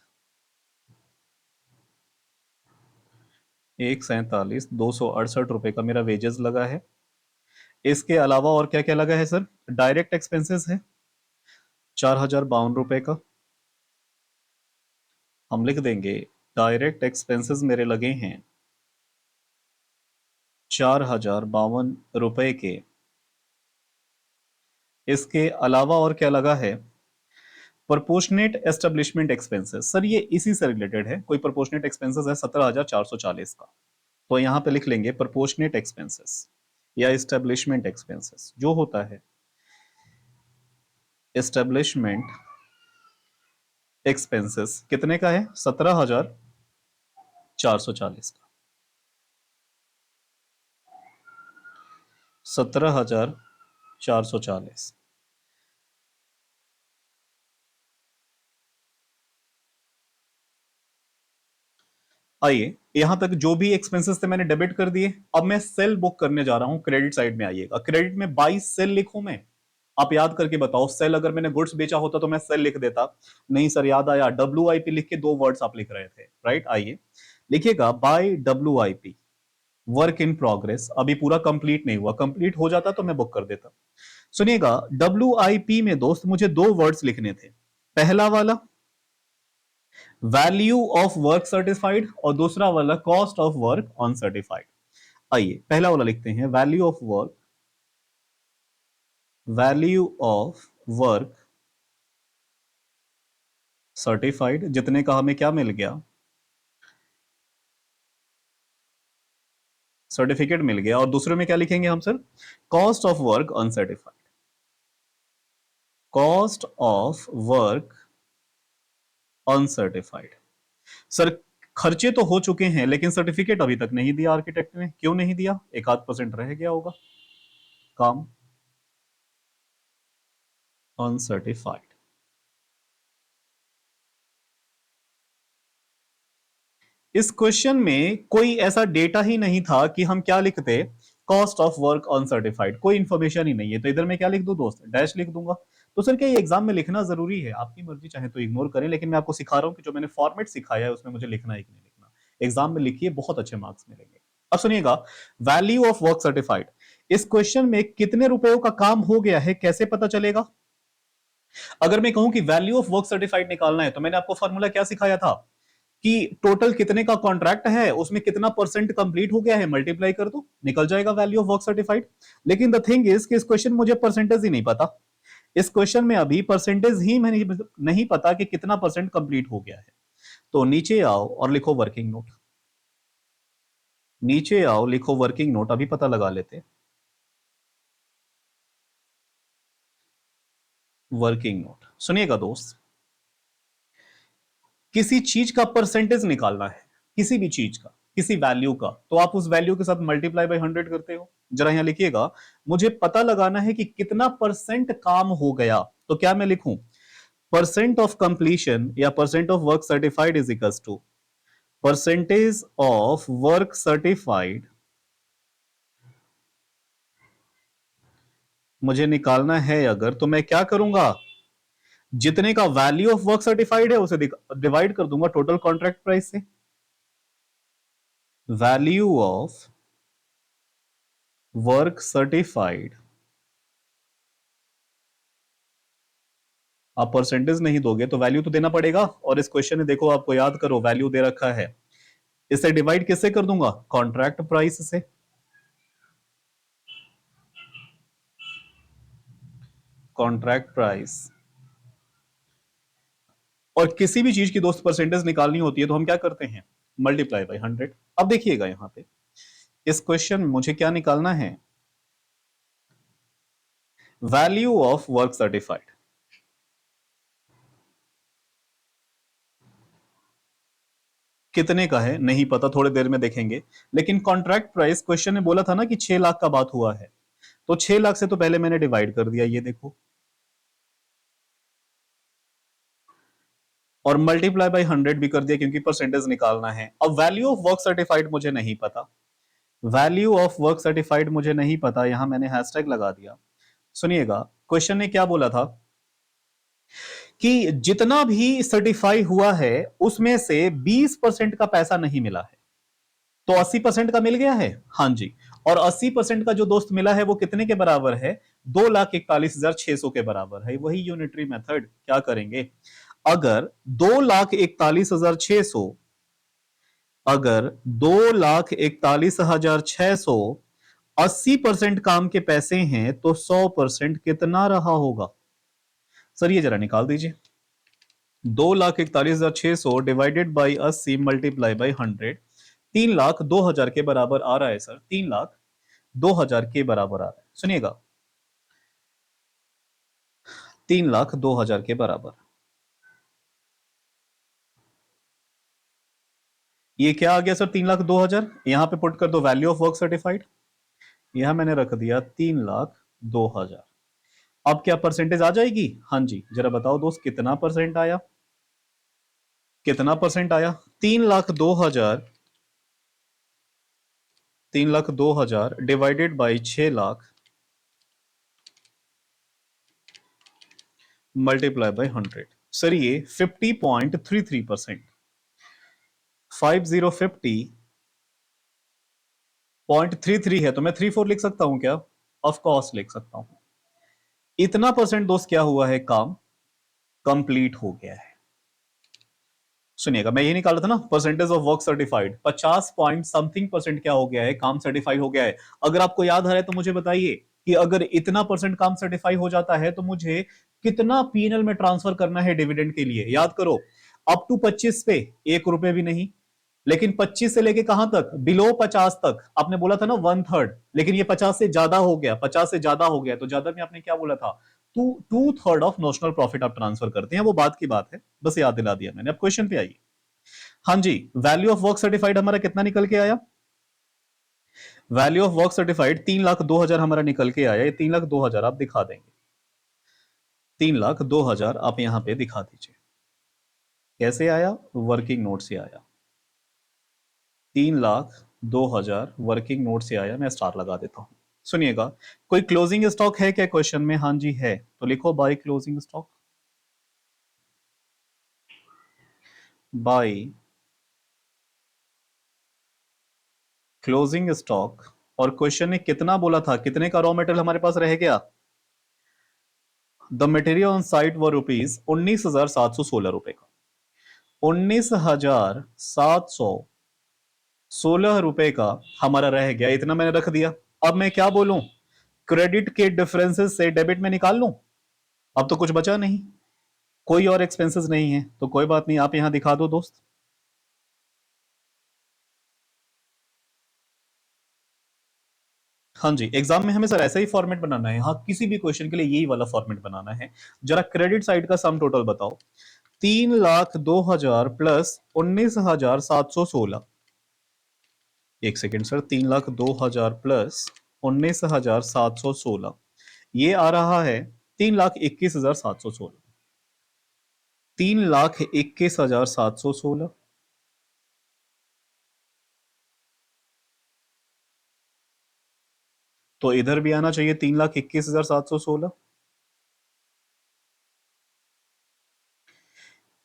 147,268 रुपए का मेरा वेजेस लगा है। इसके अलावा और क्या क्या लगा है सर? डायरेक्ट एक्सपेंसेस है 4,052 रुपए का। हम लिख देंगे डायरेक्ट एक्सपेंसेस मेरे लगे हैं 4,052 रुपए के। इसके अलावा और क्या लगा है? Proportionate establishment expenses. सर ये इसी से रिलेटेड है, कोई प्रोपोर्शनेट एक्सपेंसेस है 17,440 का, तो यहां पे लिख लेंगे प्रोपोर्शनेट एक्सपेंसेस। या एस्टेब्लिशमेंट एक्सपेंसेस जो होता है, एस्टेब्लिशमेंट एक्सपेंसेस कितने का है? 17,440 का। 17,440। आइए, यहां तक जो भी एक्सपेंसेस थे मैंने डेबिट कर दिए। अब मैं सेल बुक करने जा रहा हूं, क्रेडिट साइड में आइएगा। क्रेडिट में 22 सेल लिखूं मैं? आप याद करके बताओ, सेल अगर मैंने गुड्स बेचा होता तो मैं सेल लिख देता। नहीं सर, याद आया, WIP लिख के 2 वर्ड्स आप लिख रहे थे, राइट। आइए लिखिएगा, by WIP, work in progress. अभी पूरा कंप्लीट नहीं हुआ, कंप्लीट हो जाता तो मैं बुक कर देता। सुनिएगा, WIP में दोस्त मुझे 2 वर्ड्स लिखने थे। पहला वाला वैल्यू ऑफ वर्क सर्टिफाइड और दूसरा वाला cost of work on certified. आइए पहला वाला लिखते हैं, value of work, value of work certified, जितने का हमें क्या मिल गया? सर्टिफिकेट मिल गया। और दूसरे में क्या लिखेंगे हम sir? Cost of work uncertified, cost of work uncertified. Sir खर्चे तो हो चुके हैं लेकिन सर्टिफिकेट अभी तक नहीं दिया आर्किटेक्ट ने, क्यों नहीं दिया? 1-8% रह गया होगा काम, अनसर्टिफाइड। इस क्वेश्चन में कोई ऐसा डेटा ही नहीं था कि हम क्या लिखते, कॉस्ट ऑफ वर्क अनसर्टिफाइड, कोई इंफॉर्मेशन ही नहीं है। तो इधर मैं क्या लिख दूं दोस्त? डैश लिख दूंगा। तो सर क्या ये एग्जाम में लिखना जरूरी है? आपकी मर्जी, चाहे तो इग्नोर करें, लेकिन मैं आपको सिखा रहा हूं कि जो मैंने फॉर्मेट सिखाया है उसमें मुझे लिखना है कि नहीं लिखना। एग्जाम में लिखिए, बहुत अच्छे मार्क्स मिलेंगे। अब सुनिएगा, वैल्यू ऑफ वर्क सर्टिफाइड। इस क्वेश्चन में कितने रुपयों का काम हो गया है कैसे पता चलेगा? अगर मैं कहूं कि वैल्यू ऑफ वर्क सर्टिफाइड निकालना है तो मैंने आपको फॉर्मूला क्या सिखाया था कि टोटल कितने का कॉन्ट्रैक्ट है, उसमें कितना परसेंट कंप्लीट हो गया है, मल्टीप्लाई कर दो, निकल जाएगा वैल्यू ऑफ वर्क सर्टिफाइड। लेकिन द थिंग इज कि इस क्वेश्चन मुझे परसेंटेज ही नहीं पता। इस क्वेश्चन में अभी परसेंटेज ही मैं नहीं पता कि कितना परसेंट कंप्लीट हो गया है। तो नीचे आओ और लिखो वर्किंग नोट। नीचे आओ, लिखो वर्किंग नोट, अभी पता लगा लेते। वर्किंग नोट, सुनिएगा दोस्त, किसी चीज का परसेंटेज निकालना है, किसी भी चीज का, किसी वैल्यू का, तो आप उस वैल्यू के साथ मल्टीप्लाई बाय 100 करते हो। जरा यहां लिखिएगा, मुझे पता लगाना है कि कितना परसेंट काम हो गया, तो क्या मैं लिखूं? परसेंट ऑफ कंप्लीशन या percent of work certified is equal to percentage of work certified. मुझे निकालना है अगर, तो मैं क्या करूंगा? जितने का वैल्यू ऑफ वर्क सर्टिफाइड है उसे डिवाइड कर दूंगा टोटल कॉन्ट्रैक्ट प्राइस से। वैल्यू ऑफ वर्क सर्टिफाइड, आप परसेंटेज नहीं दोगे तो वैल्यू तो देना पड़ेगा। और इस क्वेश्चन में देखो, आपको याद करो, वैल्यू दे रखा है, इसे डिवाइड किससे कर दूंगा? कॉन्ट्रैक्ट प्राइस से। Contract price. और किसी भी चीज की दोस्त परसेंटेज निकालनी होती है तो हम क्या करते हैं? Multiply by 100। अब देखिएगा यहां पे, इस क्वेश्चन में मुझे क्या निकालना है? Value of work certified. कितने का है नहीं पता, थोड़ी देर में देखेंगे। लेकिन कॉन्ट्रैक्ट प्राइस क्वेश्चन में बोला था ना कि 6 लाख का बात हुआ है, तो 6 लाख से तो पहले मैंने डिवाइड कर दिया, ये देखो, और मल्टीप्लाई बाय 100 भी कर दिया क्योंकि परसेंटेज निकालना है। अब वैल्यू ऑफ वर्क सर्टिफाइड मुझे नहीं पता, वैल्यू ऑफ वर्क सर्टिफाइड मुझे नहीं पता, यहां मैंने हैशटैग लगा दिया। सुनिएगा, क्वेश्चन ने क्या बोला था कि जितना भी सर्टिफाई हुआ है उसमें से 20% का पैसा नहीं मिला है, तो 80% का मिल गया है। हाँ जी। और 80% का जो दोस्त मिला है वो कितने के बराबर है? 2,41,600 के बराबर है। वही यूनिटरी मेथड, क्या करेंगे? अगर 2,41,600, अगर 2,41,600 80% काम के पैसे हैं तो 100% कितना रहा होगा? सर ये जरा निकाल दीजिए। 2,41,600 डिवाइडेड बाई 80 मल्टीप्लाई बाई 100, 3,02,000 के बराबर आ रहा है सर। 3,02,000 2000 के बराबर आ रहा है। सुनिएगा, 3,02,000 के बराबर। ये क्या आ गया सर? 3,02,000। यहां पे पुट कर दो वैल्यू ऑफ वर्क सर्टिफाइड। यहां मैंने रख दिया 3,02,000। अब क्या परसेंटेज आ जाएगी? हाँ जी, जरा बताओ दोस्त, कितना परसेंट आया? कितना परसेंट आया? 3,02,000, 3,02,000 divided by 6,00,000 multiply by 100। Sir ये 50.33%। 5050.33 है, तो मैं 34 लिख सकता हूं क्या? ऑफ कोर्स लिख सकता हूं। इतना परसेंट दोस्त क्या हुआ है? काम कंप्लीट हो गया है। सुनिएगा, मैं ये निकाल रहा था ना, percentage of work certified, 50 point something percent क्या हो गया है? काम सर्टिफाई हो गया है। अगर आपको याद आ रहा है तो मुझे बताइए कि अगर इतना परसेंट काम सर्टिफाई हो जाता है तो मुझे कितना पीएनएल में ट्रांसफर करना है डिविडेंड के लिए? याद करो, अप टू 25 पे 1 रुपए भी नहीं, लेकिन 25 से लेके कहां तक? बिलो 50 तक। आपने बोला था ना 1/3, लेकिन ये 50 से ज्यादा हो गया, 50 से ज्यादा हो गया, तो ज्यादा में आपने क्या बोला था? 2/3 ऑफ नोशनल प्रॉफिट आप ट्रांसफर करते हैं। वो बात की बात है, बस याद दिला दिया मैंने। अब क्वेश्चन पे आइए। हाँ जी, वैल्यू ऑफ वर्क सर्टिफाइड हमारा कितना निकल के आया? वैल्यू ऑफ वर्क सर्टिफाइड 3,02,000 हमारा निकल के आया। ये 3,02,000 आप दिखा देंगे। 3,02,000 आप यहां पे दिखा दीजिए। कैसे आया? वर्किंग नोट से आया। 3,02,000 वर्किंग नोट से आया। मैं स्टार लगा देता हूं। सुनिएगा, कोई क्लोजिंग स्टॉक है क्या क्वेश्चन में? हाँ जी है, तो लिखो by closing stock. By closing stock. और क्वेश्चन ने कितना बोला था? कितने का रॉ मेटेरियल हमारे पास रह गया? द मटेरियल ऑन साइट व रुपीज 19,716 का। 19,716 का हमारा रह गया। इतना मैंने रख दिया। अब मैं क्या बोलूं? क्रेडिट के डिफरेंसेस से डेबिट में निकाल लूं? अब तो कुछ बचा नहीं, कोई और एक्सपेंसेस नहीं है, तो कोई बात नहीं, आप यहां दिखा दो दोस्त। हाँ जी, एग्जाम में हमें सर ऐसा ही फॉर्मेट बनाना है। हाँ, किसी भी क्वेश्चन के लिए यही वाला फॉर्मेट बनाना है। जरा क्रेडिट साइड का सम टोटल बताओ। 3,02,000 प्लस 19,716। एक सेकेंड सर, 3,02,000 प्लस 19,716, ये आ रहा है 3,21,716। 3,21,716। तो इधर भी आना चाहिए 3,21,716।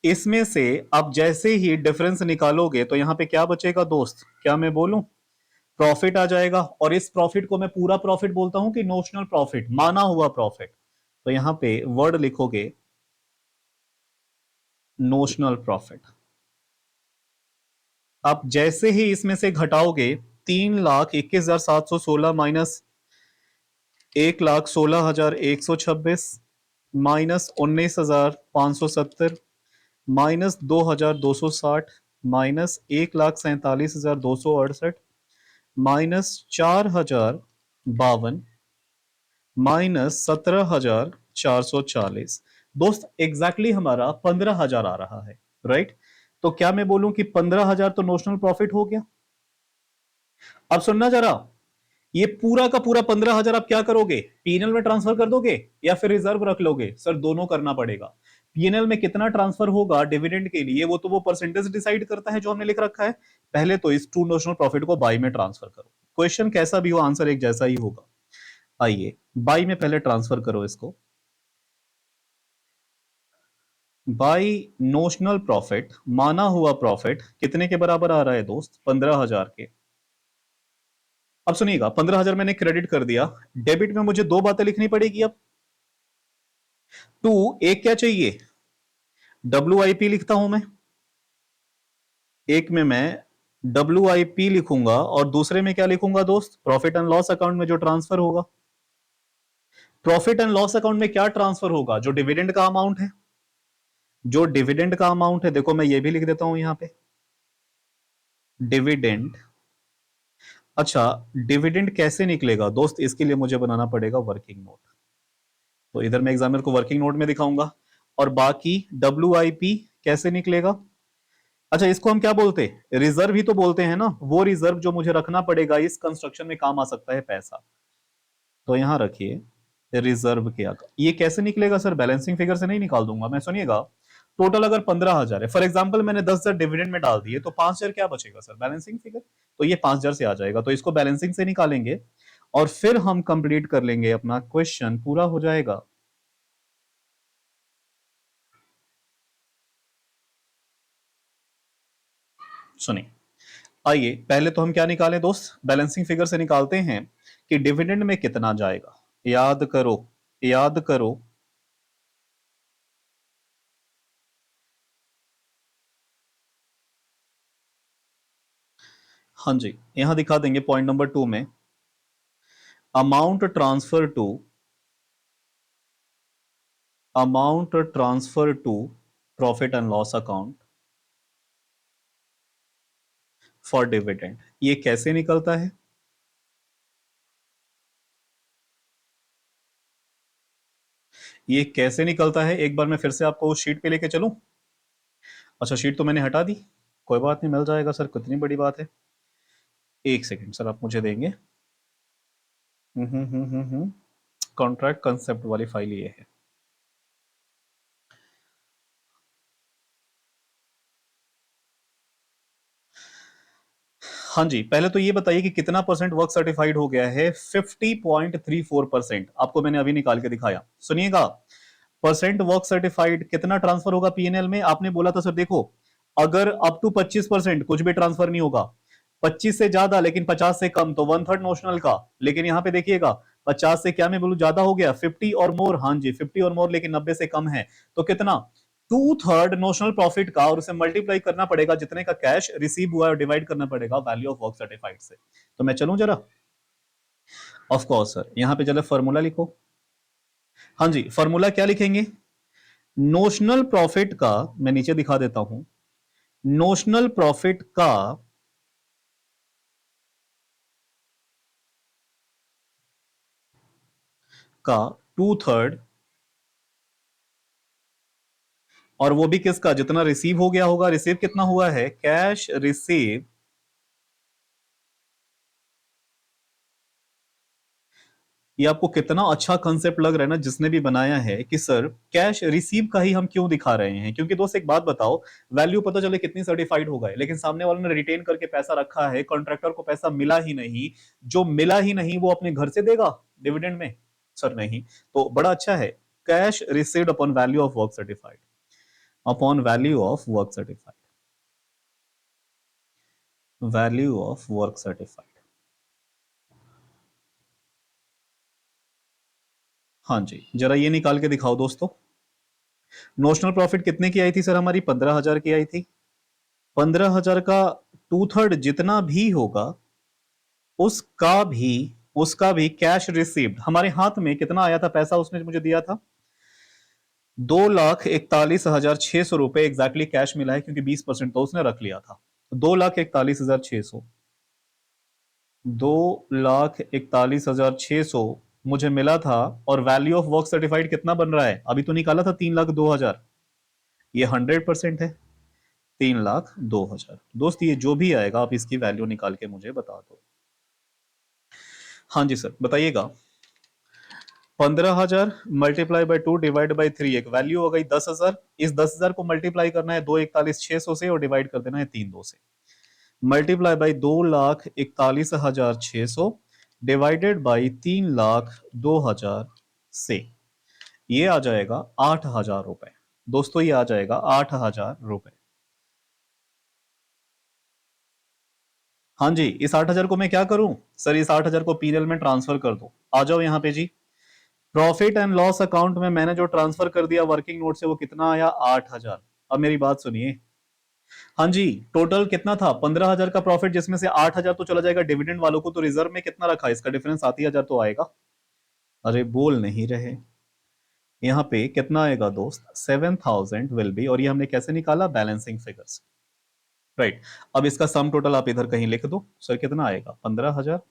इसमें से अब जैसे ही डिफरेंस निकालोगे तो यहां पे क्या बचेगा दोस्त? क्या मैं बोलूं? प्रॉफिट आ जाएगा। और इस प्रॉफिट को मैं पूरा प्रॉफिट बोलता हूं कि नोशनल प्रॉफिट, माना हुआ प्रॉफिट? तो यहां पे वर्ड लिखोगे नोशनल प्रॉफिट। अब जैसे ही इसमें से घटाओगे, 3,21,716 minus 1,16,126 minus 19,570 minus 2,260 minus 1,47,268 minus 4,052 minus 17,440। दोस्त एग्जैक्टली हमारा 15,000 आ रहा है, राइट? तो क्या मैं बोलूं कि 15,000 तो नोशनल प्रॉफिट हो गया? अब सुनना जरा, ये पूरा का पूरा 15,000 आप क्या करोगे? पीएनएल में ट्रांसफर कर दोगे या फिर रिजर्व रख लोगे? सर दोनों करना पड़ेगा। पीएनएल में कितना ट्रांसफर होगा डिविडेंड के लिए, वो तो वो परसेंटेज डिसाइड करता है जो हमने लिख रखा है। पहले तो इस टू नोशनल प्रॉफिट को बाई में ट्रांसफर करो। क्वेश्चन कैसा भी हो, आंसर एक जैसा ही होगा। आइए, बाई में पहले ट्रांसफर करो इसको। बाई नोशनल प्रॉफिट, माना हुआ प्रॉफिट कितने के बराबर आ रहा है दोस्त? 15,000 के। अब सुनिएगा, 15,000 मैंने क्रेडिट कर दिया। डेबिट में मुझे दो बातें लिखनी पड़ेगी अब। टू, एक क्या चाहिए? WIP लिखता हूं मैं। एक में मैं WIP लिखूंगा और दूसरे में क्या लिखूंगा दोस्त? प्रॉफिट एंड लॉस अकाउंट में जो ट्रांसफर होगा। प्रॉफिट एंड लॉस अकाउंट में क्या ट्रांसफर होगा? जो डिविडेंड का अमाउंट है। जो डिविडेंड का अमाउंट है, देखो मैं ये भी लिख देता हूं यहां पे, डिविडेंड अच्छा, डिविडेंड कैसे निकलेगा दोस्त, इसके लिए मुझे बनाना पड़ेगा वर्किंग नोट। तो इधर मैं एग्जामिनर को वर्किंग नोट में दिखाऊंगा। और बाकी WIP कैसे निकलेगा? अच्छा, इसको हम क्या बोलते हैं, रिजर्व ही तो बोलते हैं ना, वो रिजर्व जो मुझे रखना पड़ेगा इस कंस्ट्रक्शन में काम आ सकता है पैसा। तो यहां रखिए रिजर्व क्या, ये कैसे निकलेगा सर, बैलेंसिंग फिगर से नहीं निकाल दूंगा मैं, सुनिएगा। टोटल अगर 15,000 है, फॉर एग्जाम्पल मैंने 10,000 डिविडेंड में डाल दिए, तो 5,000 क्या बचेगा सर, बैलेंसिंग फिगर। तो ये 5,000 से आ जाएगा, तो इसको बैलेंसिंग से निकालेंगे और फिर हम कंप्लीट कर लेंगे अपना क्वेश्चन, पूरा हो जाएगा। सुनिए, आइए पहले तो हम क्या निकालें दोस्त, बैलेंसिंग फिगर से निकालते हैं कि डिविडेंड में कितना जाएगा। याद करो, याद करो। हाँ जी, यहां दिखा देंगे पॉइंट नंबर 2 में, amount transfer to, amount transfer to profit and loss account for dividend, ये कैसे निकलता है? ये कैसे निकलता है, एक बार मैं फिर से आपको उस शीट पे लेके चलूं। अच्छा, शीट तो मैंने हटा दी, कोई बात नहीं, मिल जाएगा सर, कितनी बड़ी बात है। एक सेकंड सर, आप मुझे देंगे। कॉन्ट्रैक्ट कंसेप्ट वाली फाइल ये है। हाँ जी, पहले तो ये बताइए कि कितना परसेंट वर्क सर्टिफाइड हो गया है। 50.34%, आपको मैंने अभी निकाल के दिखाया, सुनिएगा। परसेंट वर्क सर्टिफाइड कितना ट्रांसफर होगा पीएनएल में, आपने बोला था सर देखो, अगर अप टू 25% कुछ भी ट्रांसफर नहीं होगा, 25 से ज्यादा लेकिन 50 से कम तो 1/3 नोशनल का। लेकिन यहां पे देखिएगा, 50 से क्या मैं बोलूं ज्यादा हो गया, 50 और मोर, हाँ जी 50 और मोर, लेकिन 90 से कम है, तो कितना, 2/3 नोशनल प्रॉफिट का, और उसे मल्टीप्लाई करना पड़ेगा जितने का कैश रिसीव हुआ है और डिवाइड करना पड़ेगा वैल्यू ऑफ वर्क सर्टिफाइड से। तो मैं चलूं जरा, ऑफ कोर्स सर, यहां पे चलो फॉर्मूला लिखो। हाँ जी, फॉर्मूला क्या लिखेंगे, नोशनल प्रॉफिट का, मैं नीचे दिखा देता हूं, नोशनल प्रॉफिट का 2/3, और वो भी किसका, जितना रिसीव हो गया होगा, रिसीव कितना हुआ है, कैश रिसीव। ये आपको कितना अच्छा कंसेप्ट लग रहा है ना, जिसने भी बनाया है, कि सर कैश रिसीव का ही हम क्यों दिखा रहे हैं, क्योंकि दोस्त एक बात बताओ, वैल्यू पता चले कितनी सर्टिफाइड हो गए, लेकिन सामने वाले ने रिटेन करके पैसा रखा है, कॉन्ट्रैक्टर को पैसा मिला ही नहीं, जो मिला ही नहीं वो अपने घर से देगा डिविडेंड में, सर नहीं। तो बड़ा अच्छा है, cash received upon value of work certified, upon value of work certified, value of work certified. हाँ जी, जरा ये निकाल के दिखाओ दोस्तों, नोशनल प्रॉफिट कितने की आई थी सर हमारी, 15,000 की आई थी। 15,000 का 2/3 जितना भी होगा, उसका भी उसका भी कैश रिसीव्ड हमारे हाथ में कितना आया था पैसा, उसने मुझे दिया था 2,41,600 रुपए एग्जैक्टली कैश मिला है, क्योंकि 20% तो उसने रख लिया था। 2,41,600, 2,41,600 मुझे मिला था। और वैल्यू ऑफ वर्क सर्टिफाइड कितना बन रहा है, अभी तो निकाला था 3,02,000, ये 100% है, 3,02,000। दोस्त ये जो भी आएगा आप इसकी वैल्यू निकाल के मुझे बता दो। हाँ जी सर, बताइएगा। 15,000 मल्टीप्लाई बाई 2 डिवाइड बाई 3, एक वैल्यू हो गई 10,000। इस 10,000 को मल्टीप्लाई करना है 2,41,600 से, और डिवाइड कर देना है 3 2 से। मल्टीप्लाई बाई 2,41,600 डिवाइडेड बाई 3,02,000 से, ये आ जाएगा 8,000 रुपए। दोस्तों ये आ जाएगा 8,000 रुपए। हाँ जी, इस 8,000 को मैं क्या करूं सर, इस 8,000 को पीएनएल में ट्रांसफर कर दो। आ जाओ यहाँ पे जी, प्रॉफिट एंड लॉस अकाउंट में मैंने जो ट्रांसफर कर दिया वर्किंग नोट से, वो कितना आया, 8,000। अब मेरी बात सुनिए, हाँ जी, टोटल कितना था, 15,000 का प्रॉफिट, जिसमें से 8,000 तो चला जाएगा डिविडेंड वालों को, तो रिजर्व में कितना रखा, इसका डिफरेंस 7,000 तो आएगा। अरे बोल नहीं रहे, यहाँ पे कितना आएगा दोस्त, 7,000 विल बी, और ये हमने कैसे निकाला, बैलेंसिंग फिगर्स। राइट। अब इसका सम टोटल आप इधर कहीं लिख दो, सर कितना आएगा, 15,000।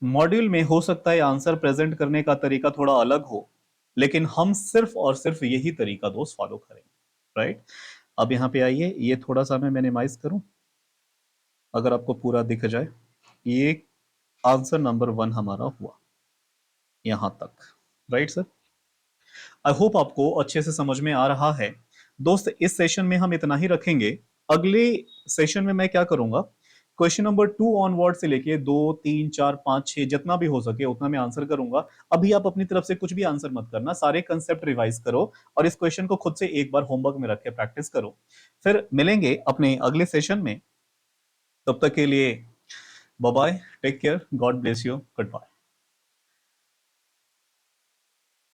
मॉड्यूल में हो सकता है आंसर प्रेजेंट करने का तरीका थोड़ा अलग हो, लेकिन हम सिर्फ और सिर्फ यही तरीका दोस्त फॉलो करेंगे, राइट। अब यहां पे आइए, ये थोड़ा सा मैं मिनिमाइज करूं, अगर आपको पूरा दिख जाए, ये आंसर नंबर 1 हमारा हुआ यहां तक, राइट सर। आई होप आपको अच्छे से समझ में आ रहा है दोस्त। इस सेशन में हम इतना ही रखेंगे। अगले सेशन में मैं क्या करूंगा, क्वेश्चन नंबर 2 ऑनवर्ड से लेके 2 3 4 5 6 जितना भी हो सके उतना मैं आंसर करूंगा। अभी आप अपनी तरफ से कुछ भी आंसर मत करना, सारे कंसेप्ट रिवाइज करो और इस क्वेश्चन को खुद से एक बार होमवर्क में रख के प्रैक्टिस करो। फिर मिलेंगे अपने अगले सेशन में, तब तक के लिए bye bye, take care, God bless you, good bye.